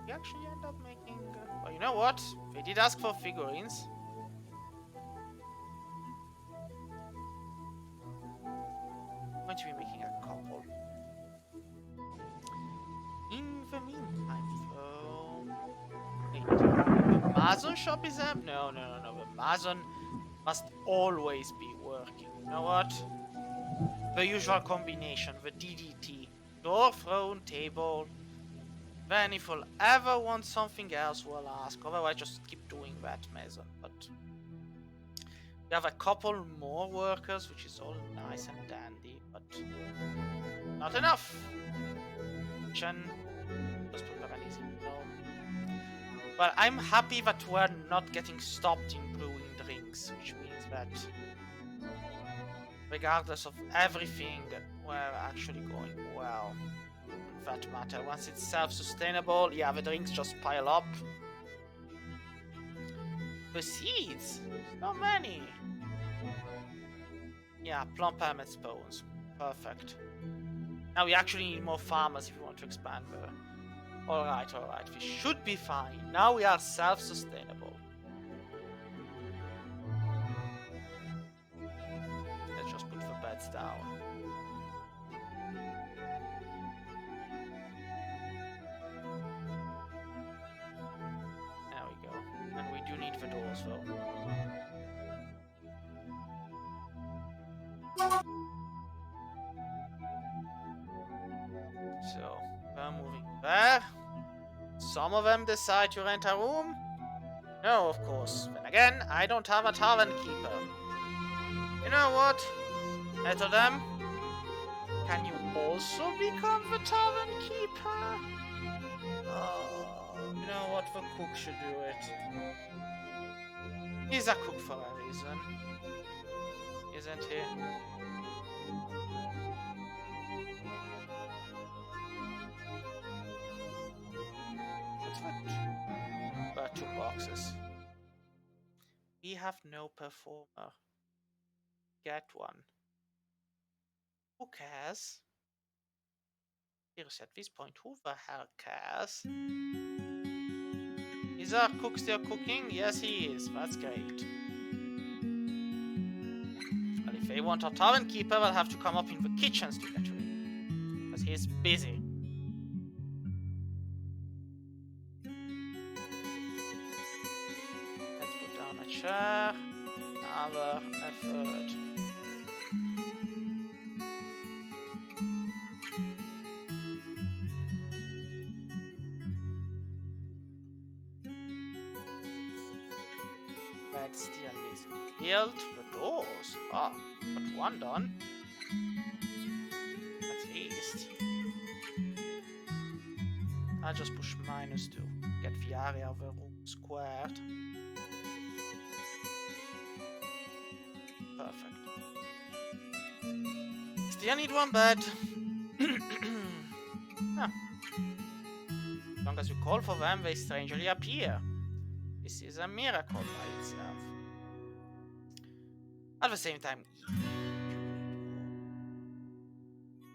We actually end up making. Well, you know what? They did ask for figurines. I'm going to be making a couple. In the meantime, though. Wait, the Amazon shop is up? No. The Amazon must always be working. You know what? The usual combination, the DDT. Door, throne, table. Then if we'll ever want something else, we'll ask. Otherwise, just keep doing that, Mason. But we have a couple more workers, which is all nice and dandy, but not enough. Kitchen. Let's put that easy. No. Well, I'm happy that we're not getting stopped in brewing drinks, which means that regardless of everything, we're actually going well. That matter. Once it's self-sustainable, yeah, the drinks just pile up. The seeds, not many. Yeah, plump hermit bones, perfect. Now we actually need more farmers if we want to expand the. All right, we should be fine. Now we are self-sustainable. Let's just put the beds down. And we do need the doors though. So, we're moving there. Some of them decide to rent a room. No, of course. Then again, I don't have a tavern keeper. You know what? I told them, can you also become the tavern keeper? You know what? The cook should do it. He's a cook for a reason, isn't he? What's that? There are 2 boxes. We have no performer. Get one. Who cares? Seriously, at this point, who the hell cares? Is our cook still cooking? Yes, he is. That's great. But if they want a tavern keeper, they'll have to come up in the kitchens to get to him. Because he's busy. Let's put down a chair. Another, a third. That still needs to be built. The doors. Ah, got one done. At least. I'll just push minus to get the area of the room squared. Perfect. Still need one bed. Huh. As long as you call for them, they strangely appear. This is a miracle by itself. At the same time,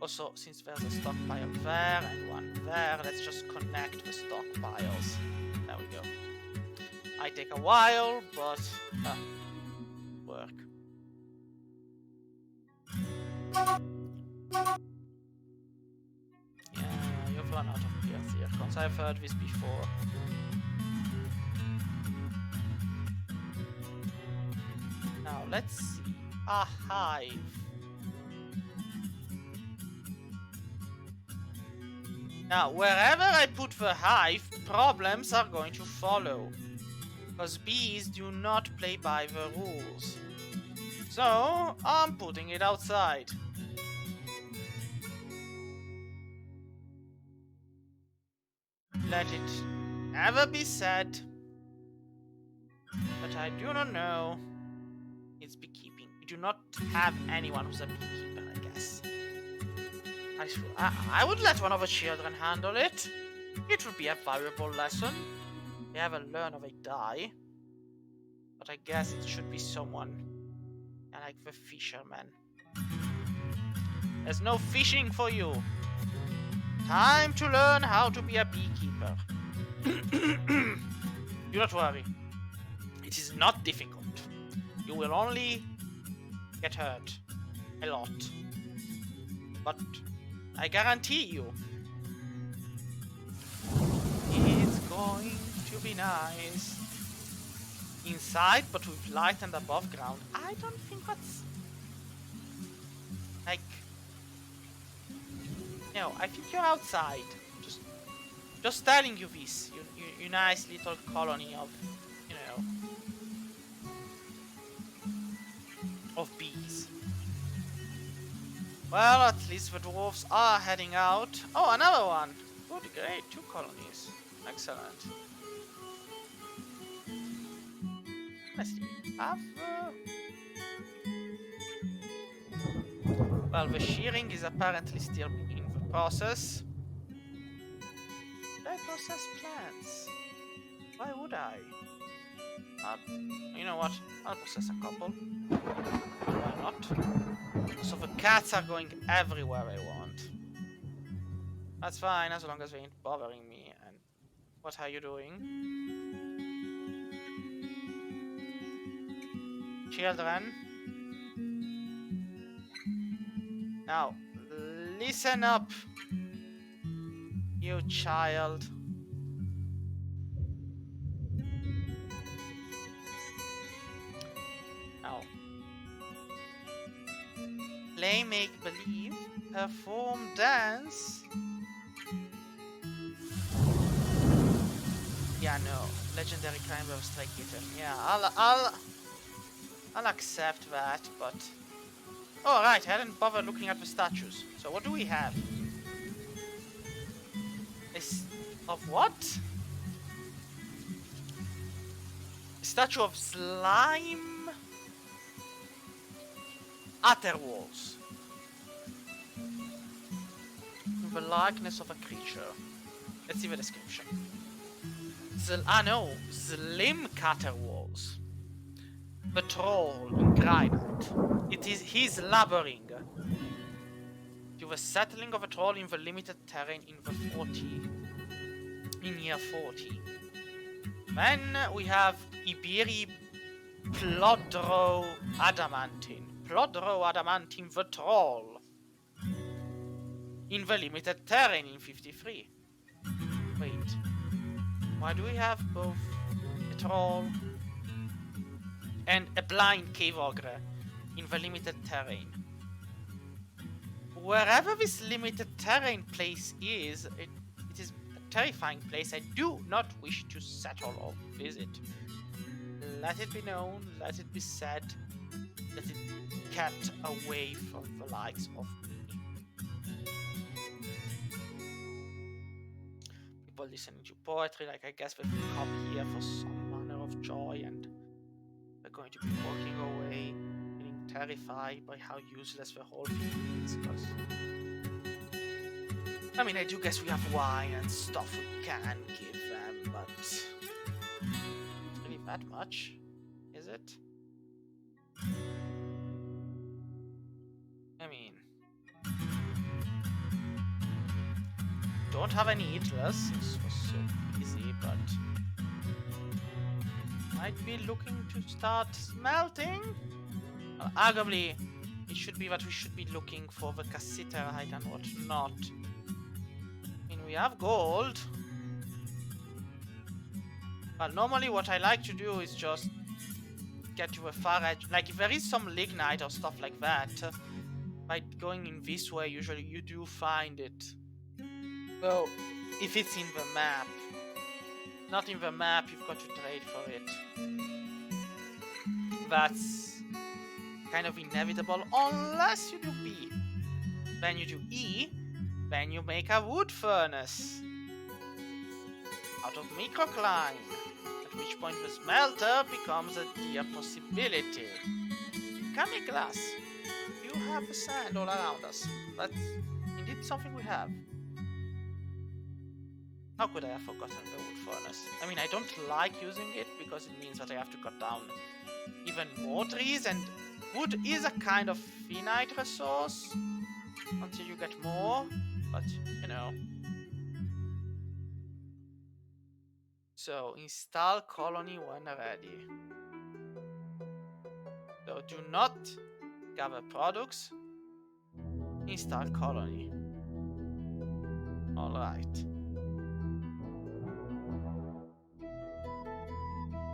also, since there's a stockpile there and one there, let's just connect the stockpiles. There we go. Might take a while, but work. Yeah, you've run out of gear zircons. I've heard this before. Now, let's see. A hive. Now, wherever I put the hive, problems are going to follow. Because bees do not play by the rules. So, I'm putting it outside. Let it never be said that I do not know it's beekeeping. We do not have anyone who's a beekeeper, I guess. I would let one of the children handle it. It would be a valuable lesson. They ever learn or they die. But I guess it should be someone like the fisherman. There's no fishing for you. Time to learn how to be a beekeeper. Do not worry. It is not difficult. You will only get hurt a lot. But I guarantee you, it's going to be nice. Inside, but with light and above ground. I don't think that's... like... No, I think you're outside. Just telling you this. You nice little colony of, you know... of bees. Well, at least the dwarves are heading out. Oh, another one! Good, great, 2 colonies. Excellent. Let's see. Well, the shearing is apparently still in the process. Should I process plants? Why would I? You know what? I'll process a couple. Why not? So the cats are going everywhere I want. That's fine, as long as they ain't bothering me. And what are you doing? Children. Now, listen up, you child. Now, play make-believe, perform dance. Yeah, no. Legendary climber of Strike Kitten. Yeah, I'll accept that, but... Oh, right, I hadn't bothered looking at the statues. So what do we have? Of what? A statue of slime? Atterwalls. The likeness of a creature. Let's see the description. No. Slim Caterwalls. The troll in granite. He's laboring to the settling of a troll in the limited terrain in year 40. Then we have Iberi Plodro Adamantine. Plodro Adamantine the troll in the limited terrain in 53. Wait, why do we have both a troll and a blind cave ogre in the limited terrain? Wherever this limited terrain place is, it is a terrifying place I do not wish to settle or visit. Let it be known, let it be said, let it be kept away from the likes of me. People listening to poetry, like I guess they've come here for some manner of joy, and they're going to be walking away feeling terrified by how useless the whole thing is, because... I mean, I do guess we have wine and stuff we can give them, but... not really that much, is it? I mean... don't have any eatless, this was so easy, but... might be looking to start smelting? Arguably, it should be that we should be looking for the cassiterite and whatnot. I mean, we have gold. But normally what I like to do is just get to the far edge. Like, if there is some lignite or stuff like that, by going in this way, usually you do find it. Well, if it's in the map. Not in the map, you've got to trade for it. That's kind of inevitable, unless you do B. Then you do E, then you make a wood furnace out of microcline, at which point the smelter becomes a dear possibility. Can make glass. You have the sand all around us. That's indeed something we have. How could I have forgotten the wood furnace? I mean, I don't like using it because it means that I have to cut down even more trees, and wood is a kind of finite resource until you get more, but you know. So, install colony when ready. So, do not gather products. Install colony. Alright.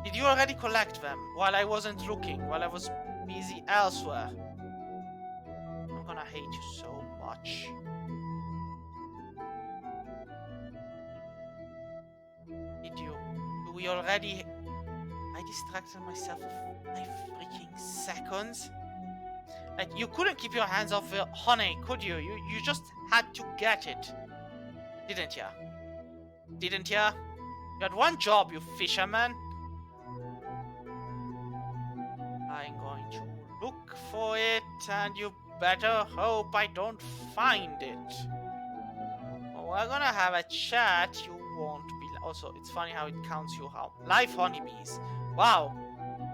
Did you already collect them while I wasn't looking, while I was busy elsewhere? I'm gonna hate you so much. Did you? Do we already? I distracted myself for 5 freaking seconds. Like, you couldn't keep your hands off the honey, could you? You just had to get it. Didn't ya? Didn't ya? You had one job, you fisherman. I'm going to look for it, and you better hope I don't find it. Oh, we're gonna have a chat. You won't be. Also, it's funny how it counts you how live honeybees. Wow.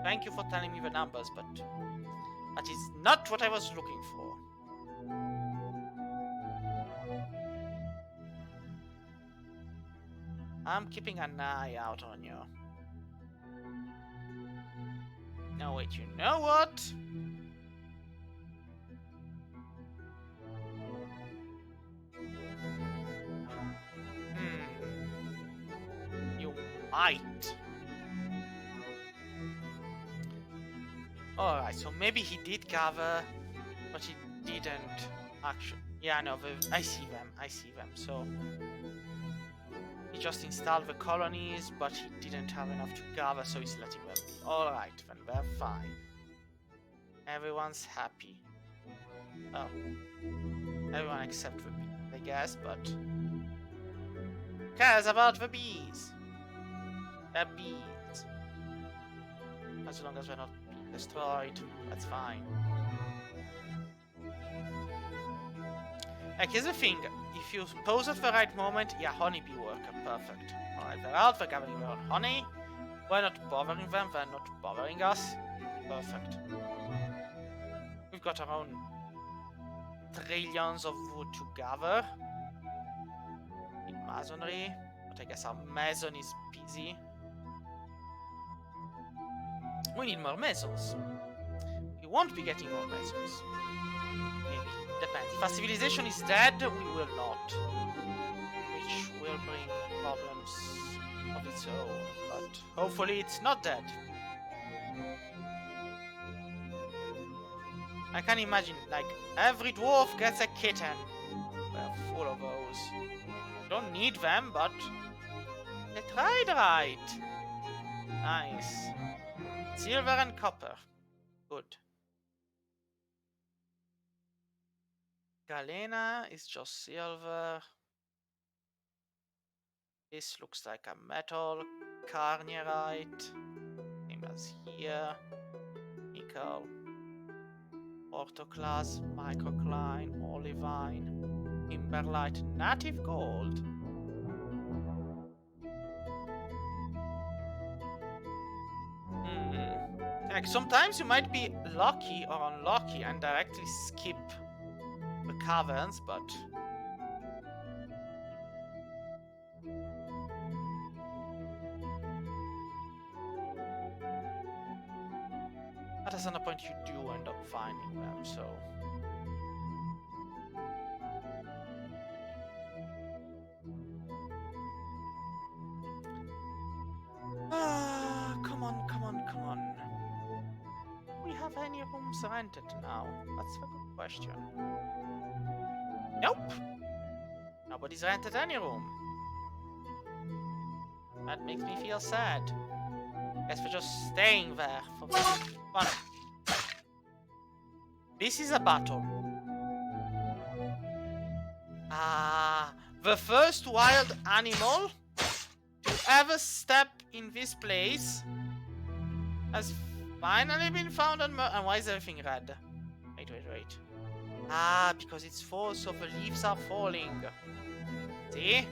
Thank you for telling me the numbers, but that is not what I was looking for. I'm keeping an eye out on you. No, wait, you know what? You might. Alright, so maybe he did gather, but he didn't actually. Yeah, no, I see them, so... He just installed the colonies, but he didn't have enough to gather, so he's letting them be. Alright, then they're fine. Everyone's happy. Oh. Everyone except the bees, I guess, but... Who cares about the bees? They're bees. As long as they're not being destroyed, that's fine. Like, here's the thing. If you pose at the right moment, yeah, honeybee worker, perfect. Alright, they're out, they're gathering their own honey. We're not bothering them, they're not bothering us. Perfect. We've got our own trillions of wood to gather. In masonry, but I guess our mason is busy. We need more masons. We won't be getting more masons. Maybe. Depends. If our civilization is dead, we will not. Which will bring problems of its own. But hopefully it's not dead. I can imagine, like, every dwarf gets a kitten. We're full of those. Don't need them, but they tried right. Nice. Silver and copper. Good. Galena is just silver. This looks like a metal. Carnierite. Same as here. Nickel. Orthoclase, microcline, olivine, kimberlite, native gold. Like, sometimes you might be lucky or unlucky and directly skip the caverns, but at some point you do end up finding them, so come on, come on, come on. Do we have any rooms rented now? That's a good question. Nope. Nobody's rented any room. That makes me feel sad. Guess we're just staying there for fun. This is a battle. The first wild animal to ever step in this place has finally been found on and why is everything red? Wait. Because it's fall, so the leaves are falling. See?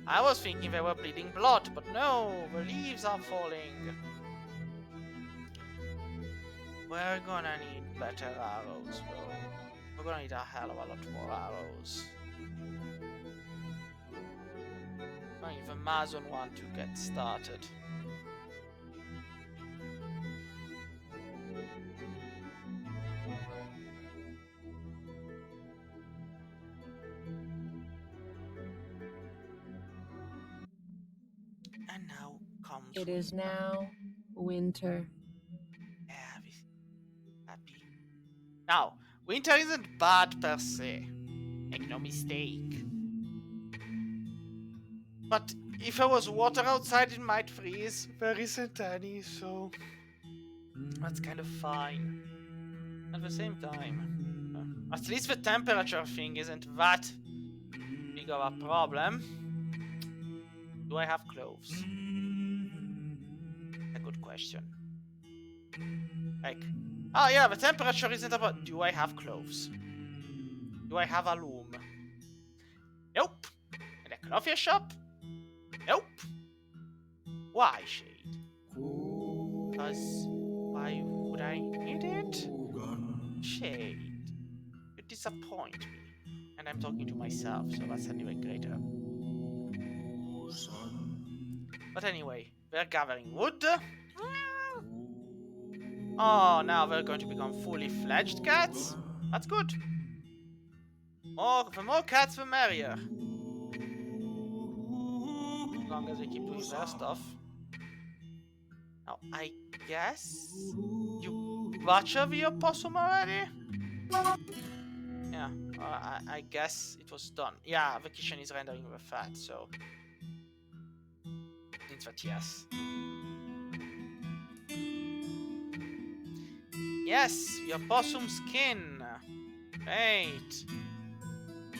I was thinking they were bleeding blood, but no, the leaves are falling. We're gonna need better arrows, though. We're gonna need a hell of a lot more arrows. I need the Mason one to get started. And now comes It is now winter. Yeah, happy. Now, winter isn't bad per se. Make no mistake. But if there was water outside, it might freeze. There isn't any, so that's kind of fine. At the same time, at least the temperature thing isn't that big of a problem. Do I have clothes? A good question. Like, oh yeah, the temperature isn't about. Do I have clothes? Do I have a loom? Nope. In a clothier shop? Nope. Why, Shade? Because why would I need it? Shade. You disappoint me. And I'm talking to myself, so that's an even greater. But anyway, we're gathering wood. Oh, now we're going to become fully fledged cats. That's good. The more cats, the merrier. As long as we keep doing their stuff. Now, I guess you butcher the opossum already? Yeah, I guess it was done. Yeah, the kitchen is rendering the fat, so means that yes. Yes, your possum skin. Great.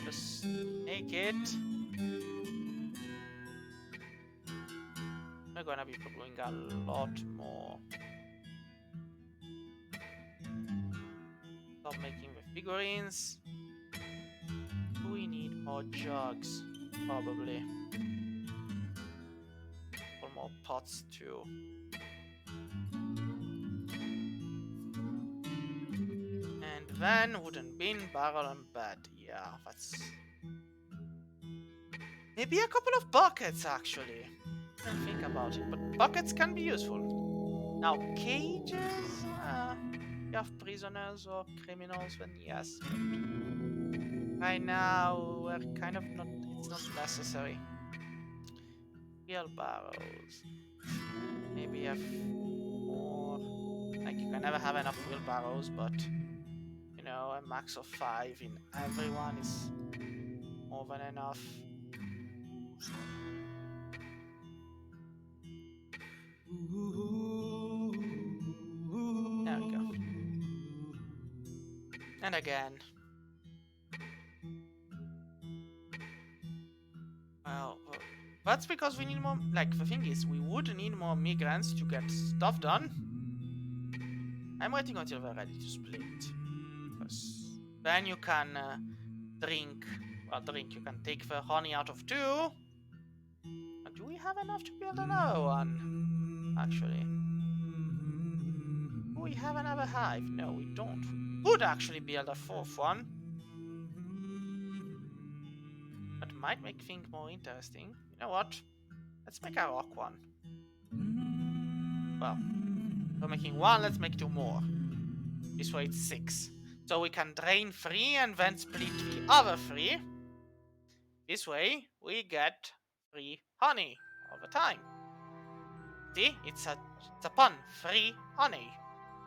Just take it. We're gonna be doing a lot more. Stop making the figurines. Do we need more jugs? Probably. Or more pots too. And then wooden bin, barrel, and bed. Yeah, that's... Maybe a couple of buckets, actually. I didn't think about it, but buckets can be useful. Now, cages? You have prisoners or criminals, then yes. But right now, we're kind of not... It's not necessary. Wheelbarrows. Maybe have more... Like, you can never have enough wheelbarrows, but... You know, a max of 5 in everyone is more than enough. There we go. And again. Well, that's because we need more... Like, the thing is, we would need more migrants to get stuff done. I'm waiting until they're ready to split. Because then you can drink... Well, drink, you can take the honey out of 2. And do we have enough to build another one? Actually. Do we have another hive? No, we don't. We could actually build a 4th one. That might make things more interesting. You know what? Let's make a rock one. Well, we're making 1, let's make 2 more. This way it's 6. So we can drain 3 and then split the other 3. This way we get 3 honey all the time. See? It's a pun. 3 honey.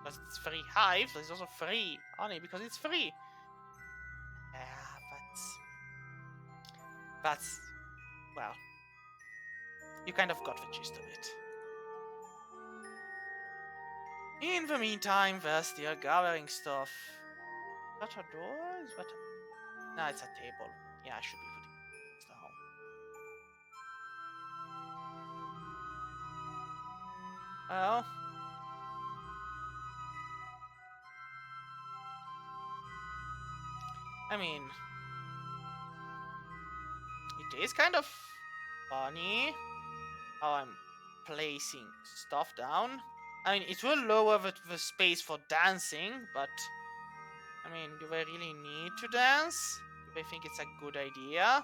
Because it's 3 hives, there's also 3 honey because it's free. Yeah, that's... Well, you kind of got the gist of it. In the meantime, they're still gathering stuff. Is that a door? Is that a... No, it's a table. Yeah, I should be putting it down. Well... I mean... It is kind of funny how I'm placing stuff down. I mean, it will lower the space for dancing, but... I mean, do they really need to dance? Do they think it's a good idea?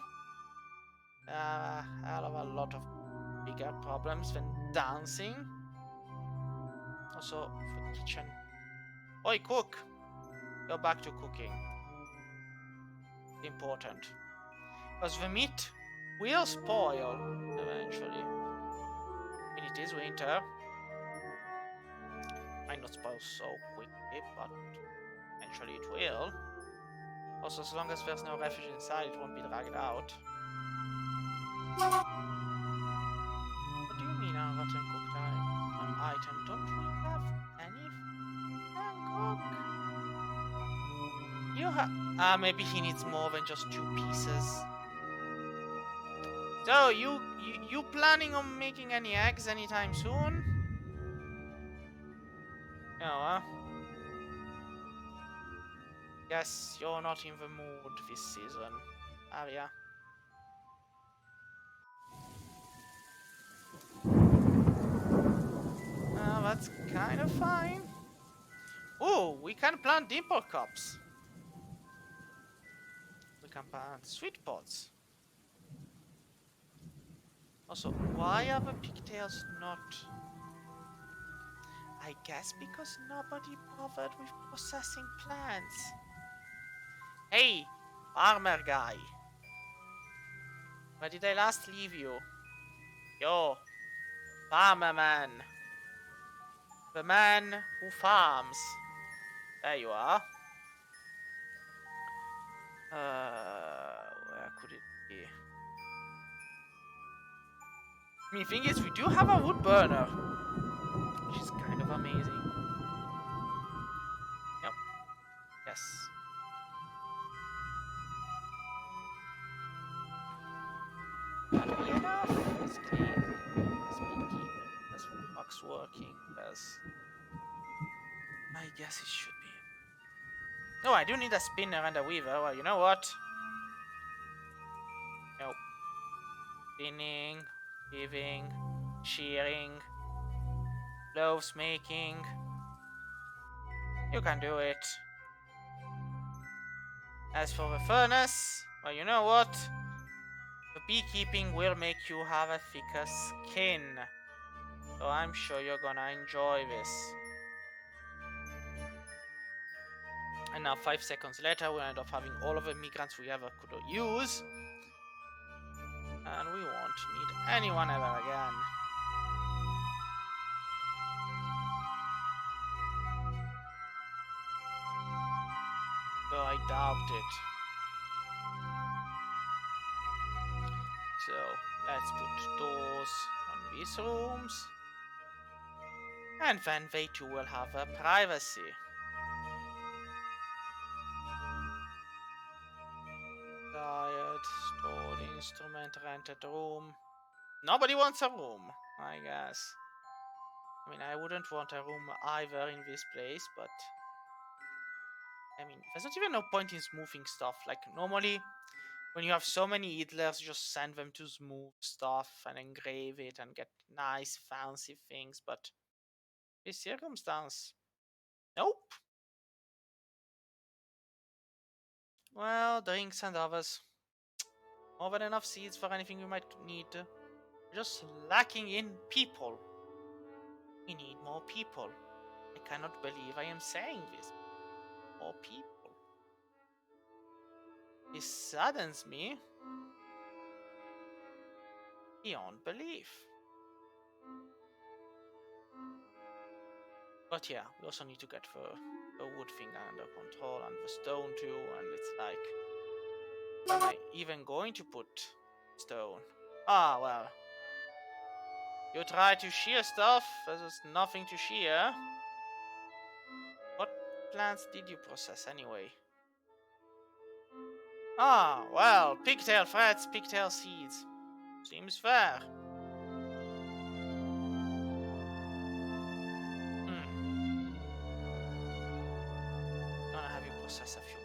I have a lot of bigger problems than dancing. Also, for kitchen. Oi, cook! Go back to cooking. Important. Because the meat will spoil eventually. I mean, it is winter. Might not spoil so quickly, but eventually it will. Also, as long as there's no refuge inside, it won't be dragged out. What do you mean a rotten cooked item? Don't we have any? Cook. You have... maybe he needs more than just 2 pieces. So, you planning on making any eggs anytime soon? No, Guess you're not in the mood this season, are ya? That's kind of fine. Oh, we can plant dimple cups. We can plant sweet pods. Also, why are the pigtails not... I guess because nobody bothered with processing plants. Hey, farmer guy. Where did I last leave you? Yo, farmer man. The man who farms. There you are. Where could it be? I mean, thing is, we do have a wood burner, which is kind of amazing. Yep. Yes. That'll be enough. It's crazy. Speakeeping. That's fuck's working. Because I guess it should be. No, I do need a spinner and a weaver. Well, you know what? Nope. Spinning, weaving, shearing, loaves making. You can do it. As for the furnace, well, you know what? The beekeeping will make you have a thicker skin. So I'm sure you're gonna enjoy this. And now 5 seconds later, we'll end up having all of the migrants we ever could use. And we won't need anyone ever again. Though I doubt it. So let's put doors on these rooms. And then they too will have a privacy. Tired, stored instrument, rented room. Nobody wants a room, I guess. I mean, I wouldn't want a room either in this place, but I mean, there's not even no point in smoothing stuff. Like, normally, when you have so many idlers, just send them to smooth stuff and engrave it and get nice, fancy things, but this circumstance, nope. Well, drinks and others. More than enough seeds for anything we might need. We're just lacking in people. We need more people. I cannot believe I am saying this. More people. This saddens me beyond belief. But yeah, we also need to get the wood thing under control and the stone too, and it's like, am I even going to put stone? Ah, well. You try to shear stuff, there's nothing to shear. What plants did you process anyway? Ah, well, pigtail threads, pigtail seeds. Seems fair. Gonna have you process a few.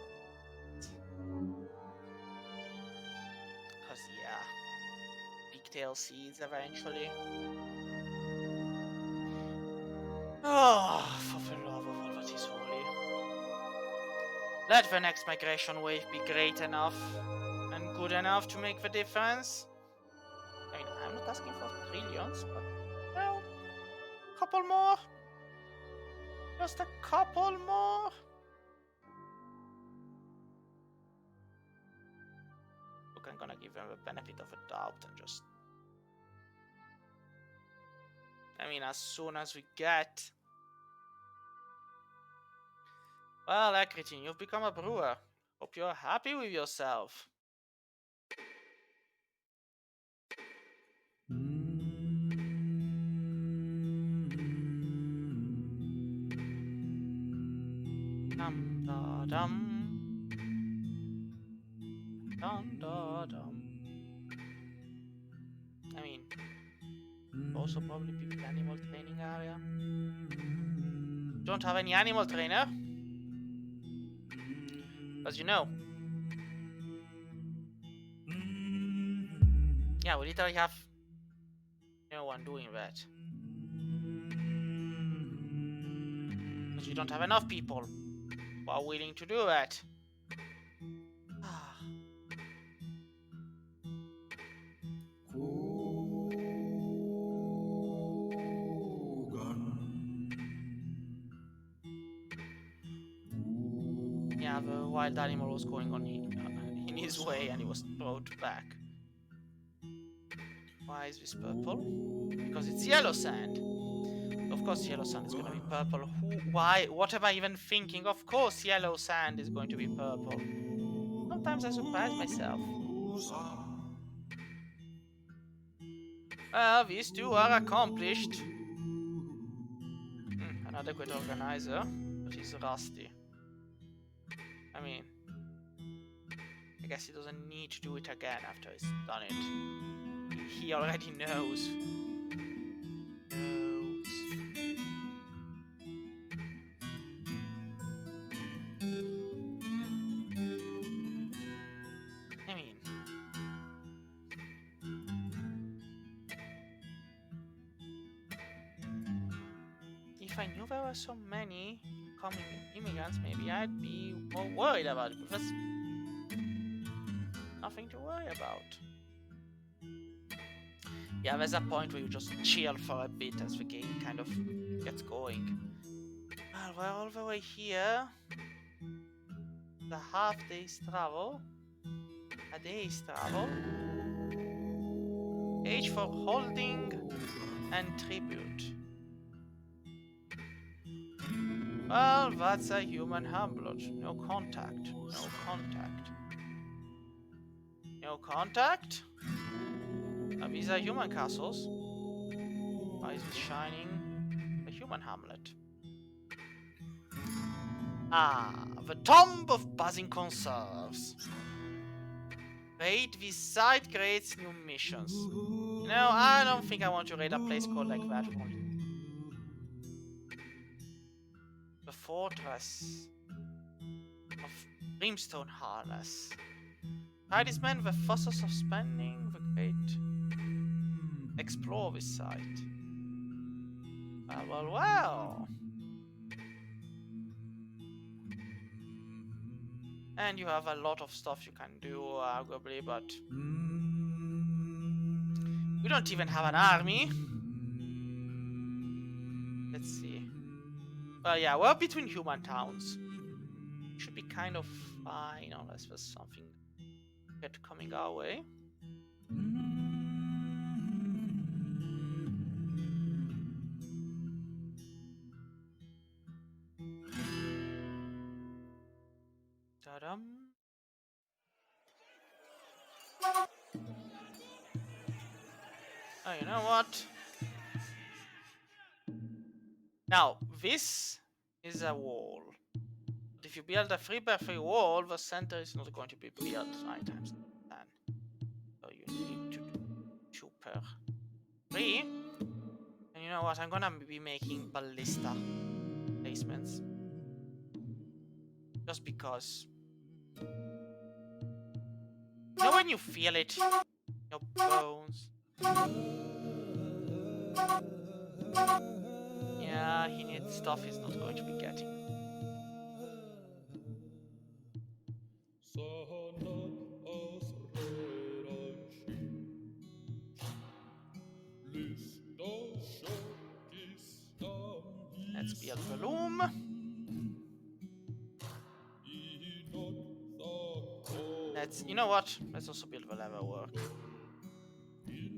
Cause yeah, pigtail seeds eventually. Oh, for the love of all that is holy. Let the next migration wave be great enough and good enough to make the difference. I mean, I'm not asking for trillions, but well, couple more. Just a couple more. Look, I'm gonna give them the benefit of a doubt and just... I mean, as soon as we get... Well, Ekritin, you've become a brewer. Hope you're happy with yourself. Dum da dum. Dum da dum. I mean, also probably be the animal training area. Don't have any animal trainer. As you know. Yeah, we literally have no one doing that. Because we don't have enough people who are willing to do that. Yeah, the wild animal was going on in his way and he was brought back. Why is this purple? Because it's yellow sand. Of course yellow sand is gonna be purple. Why? What am I even thinking? Of course yellow sand is going to be purple. Sometimes I surprise myself. Well, these two are accomplished. An adequate organizer, but he's rusty. I mean, I guess he doesn't need to do it again after he's done it. He already knows. I mean, if I knew there were so many coming immigrants, maybe I'd be more worried about it, but there's nothing to worry about. Yeah, there's a point where you just chill for a bit as the game kind of gets going. Well, we're all the way here. The half day's travel. A day's travel. Age for holding and tribute. Well, that's a human hamlet. No contact. No contact. No contact? These are human castles. Why is it shining? A human hamlet. Ah, the Tomb of Buzzing Conserves. Raid this site creates new missions. No, I don't think I want to raid a place called like that. The Fortress of Brimstone Harness. Tradesmen, the fossils of spending, the great. Explore this site. Well. And you have a lot of stuff you can do, arguably, but we don't even have an army. Let's see. Well, yeah, we're between human towns. Should be kind of fine unless there's something good coming our way. Ta-dum. Oh, you know what? Now, this is a wall. But if you build a 3x3 wall, the center is not going to be built 9 times 10. So you need to do 2 per 3. And you know what? I'm gonna be making ballista placements. Just because. You know when you feel it? Your bones. Yeah, he needs stuff he's not going to be getting. Let's build the loom. You know what? Let's also build the leather work.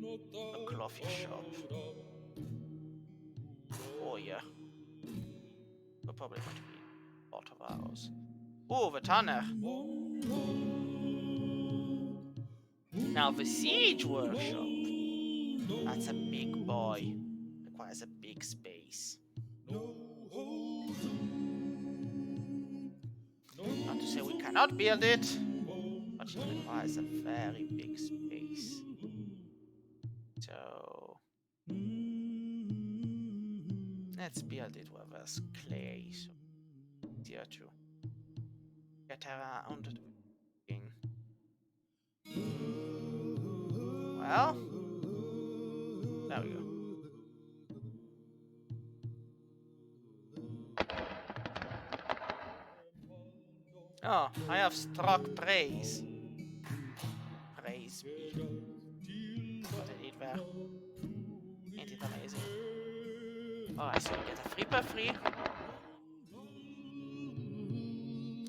A clothing shop. Oh yeah. We're probably going to be a lot of arrows. Oh, the tanner. Now the siege workshop. That's a big boy. Requires a big space. Not to say we cannot build it, but it requires a very big space. So let's build it where there's clay, so it's easier to get around the thing. Well, there we go. Oh, I have struck praise. Praise me. What I did there. Ain't it amazing? Alright, so we get a 3x3.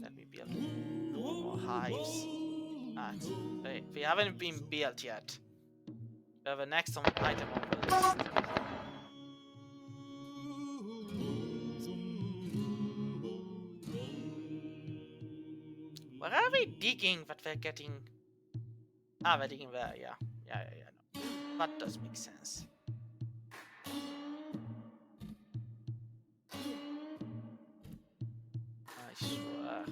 Let me build more hives. They haven't been built yet. We have a next item on the list. Where are they digging that they're getting? Ah, they're digging there, yeah. Yeah. No. That does make sense. I swear.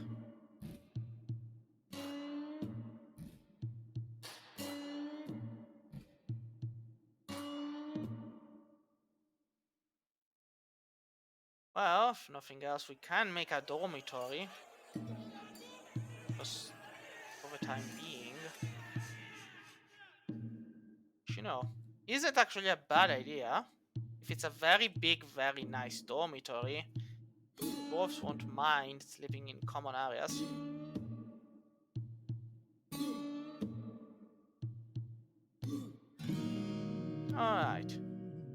Well, if nothing else, we can make a dormitory. Just for the time being. You know, isn't actually a bad idea. If it's a very big, very nice dormitory, dwarves won't mind sleeping in common areas. Alright.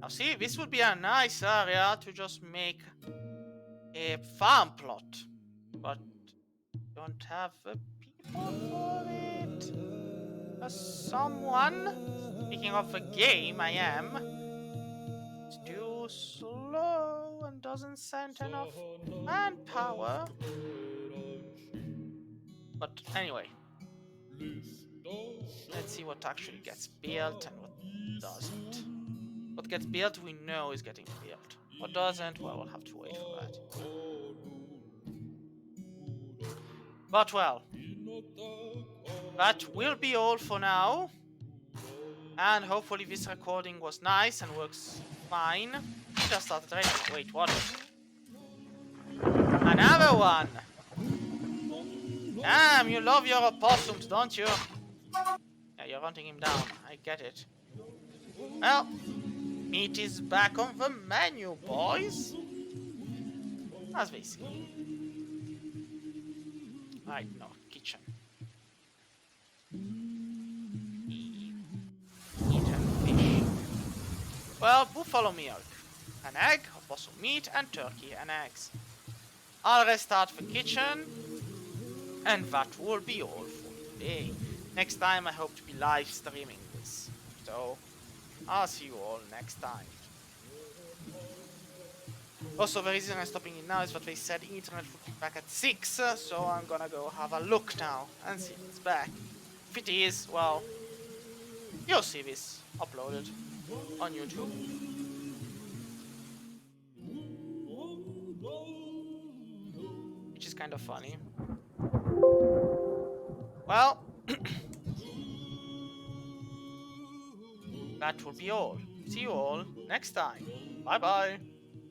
Now see, this would be a nice area to just make a farm plot. But don't have the people for it. Someone, speaking of the game I am, is too slow and doesn't send enough manpower. But anyway, let's see what actually gets built and what doesn't. What gets built we know is getting built. What doesn't, well, we'll have to wait for that. But well, that will be all for now. And hopefully this recording was nice and works fine. It just started raining. Wait, what? Another one! Damn, you love your opossums, don't you? Yeah, you're hunting him down. I get it. Well, meat is back on the menu, boys. As they say. Right, no, kitchen. Eat and fish. Well, buffalo milk. An egg, opossum meat, and turkey and eggs. I'll restart the kitchen. And that will be all for today. Next time I hope to be live streaming this. So, I'll see you all next time. Also, the reason I'm stopping it now is that they said internet would be back at 6, so I'm gonna go have a look now and see if it's back. If it is, well, you'll see this uploaded on YouTube. Which is kind of funny. Well, that will be all. See you all next time. Bye bye.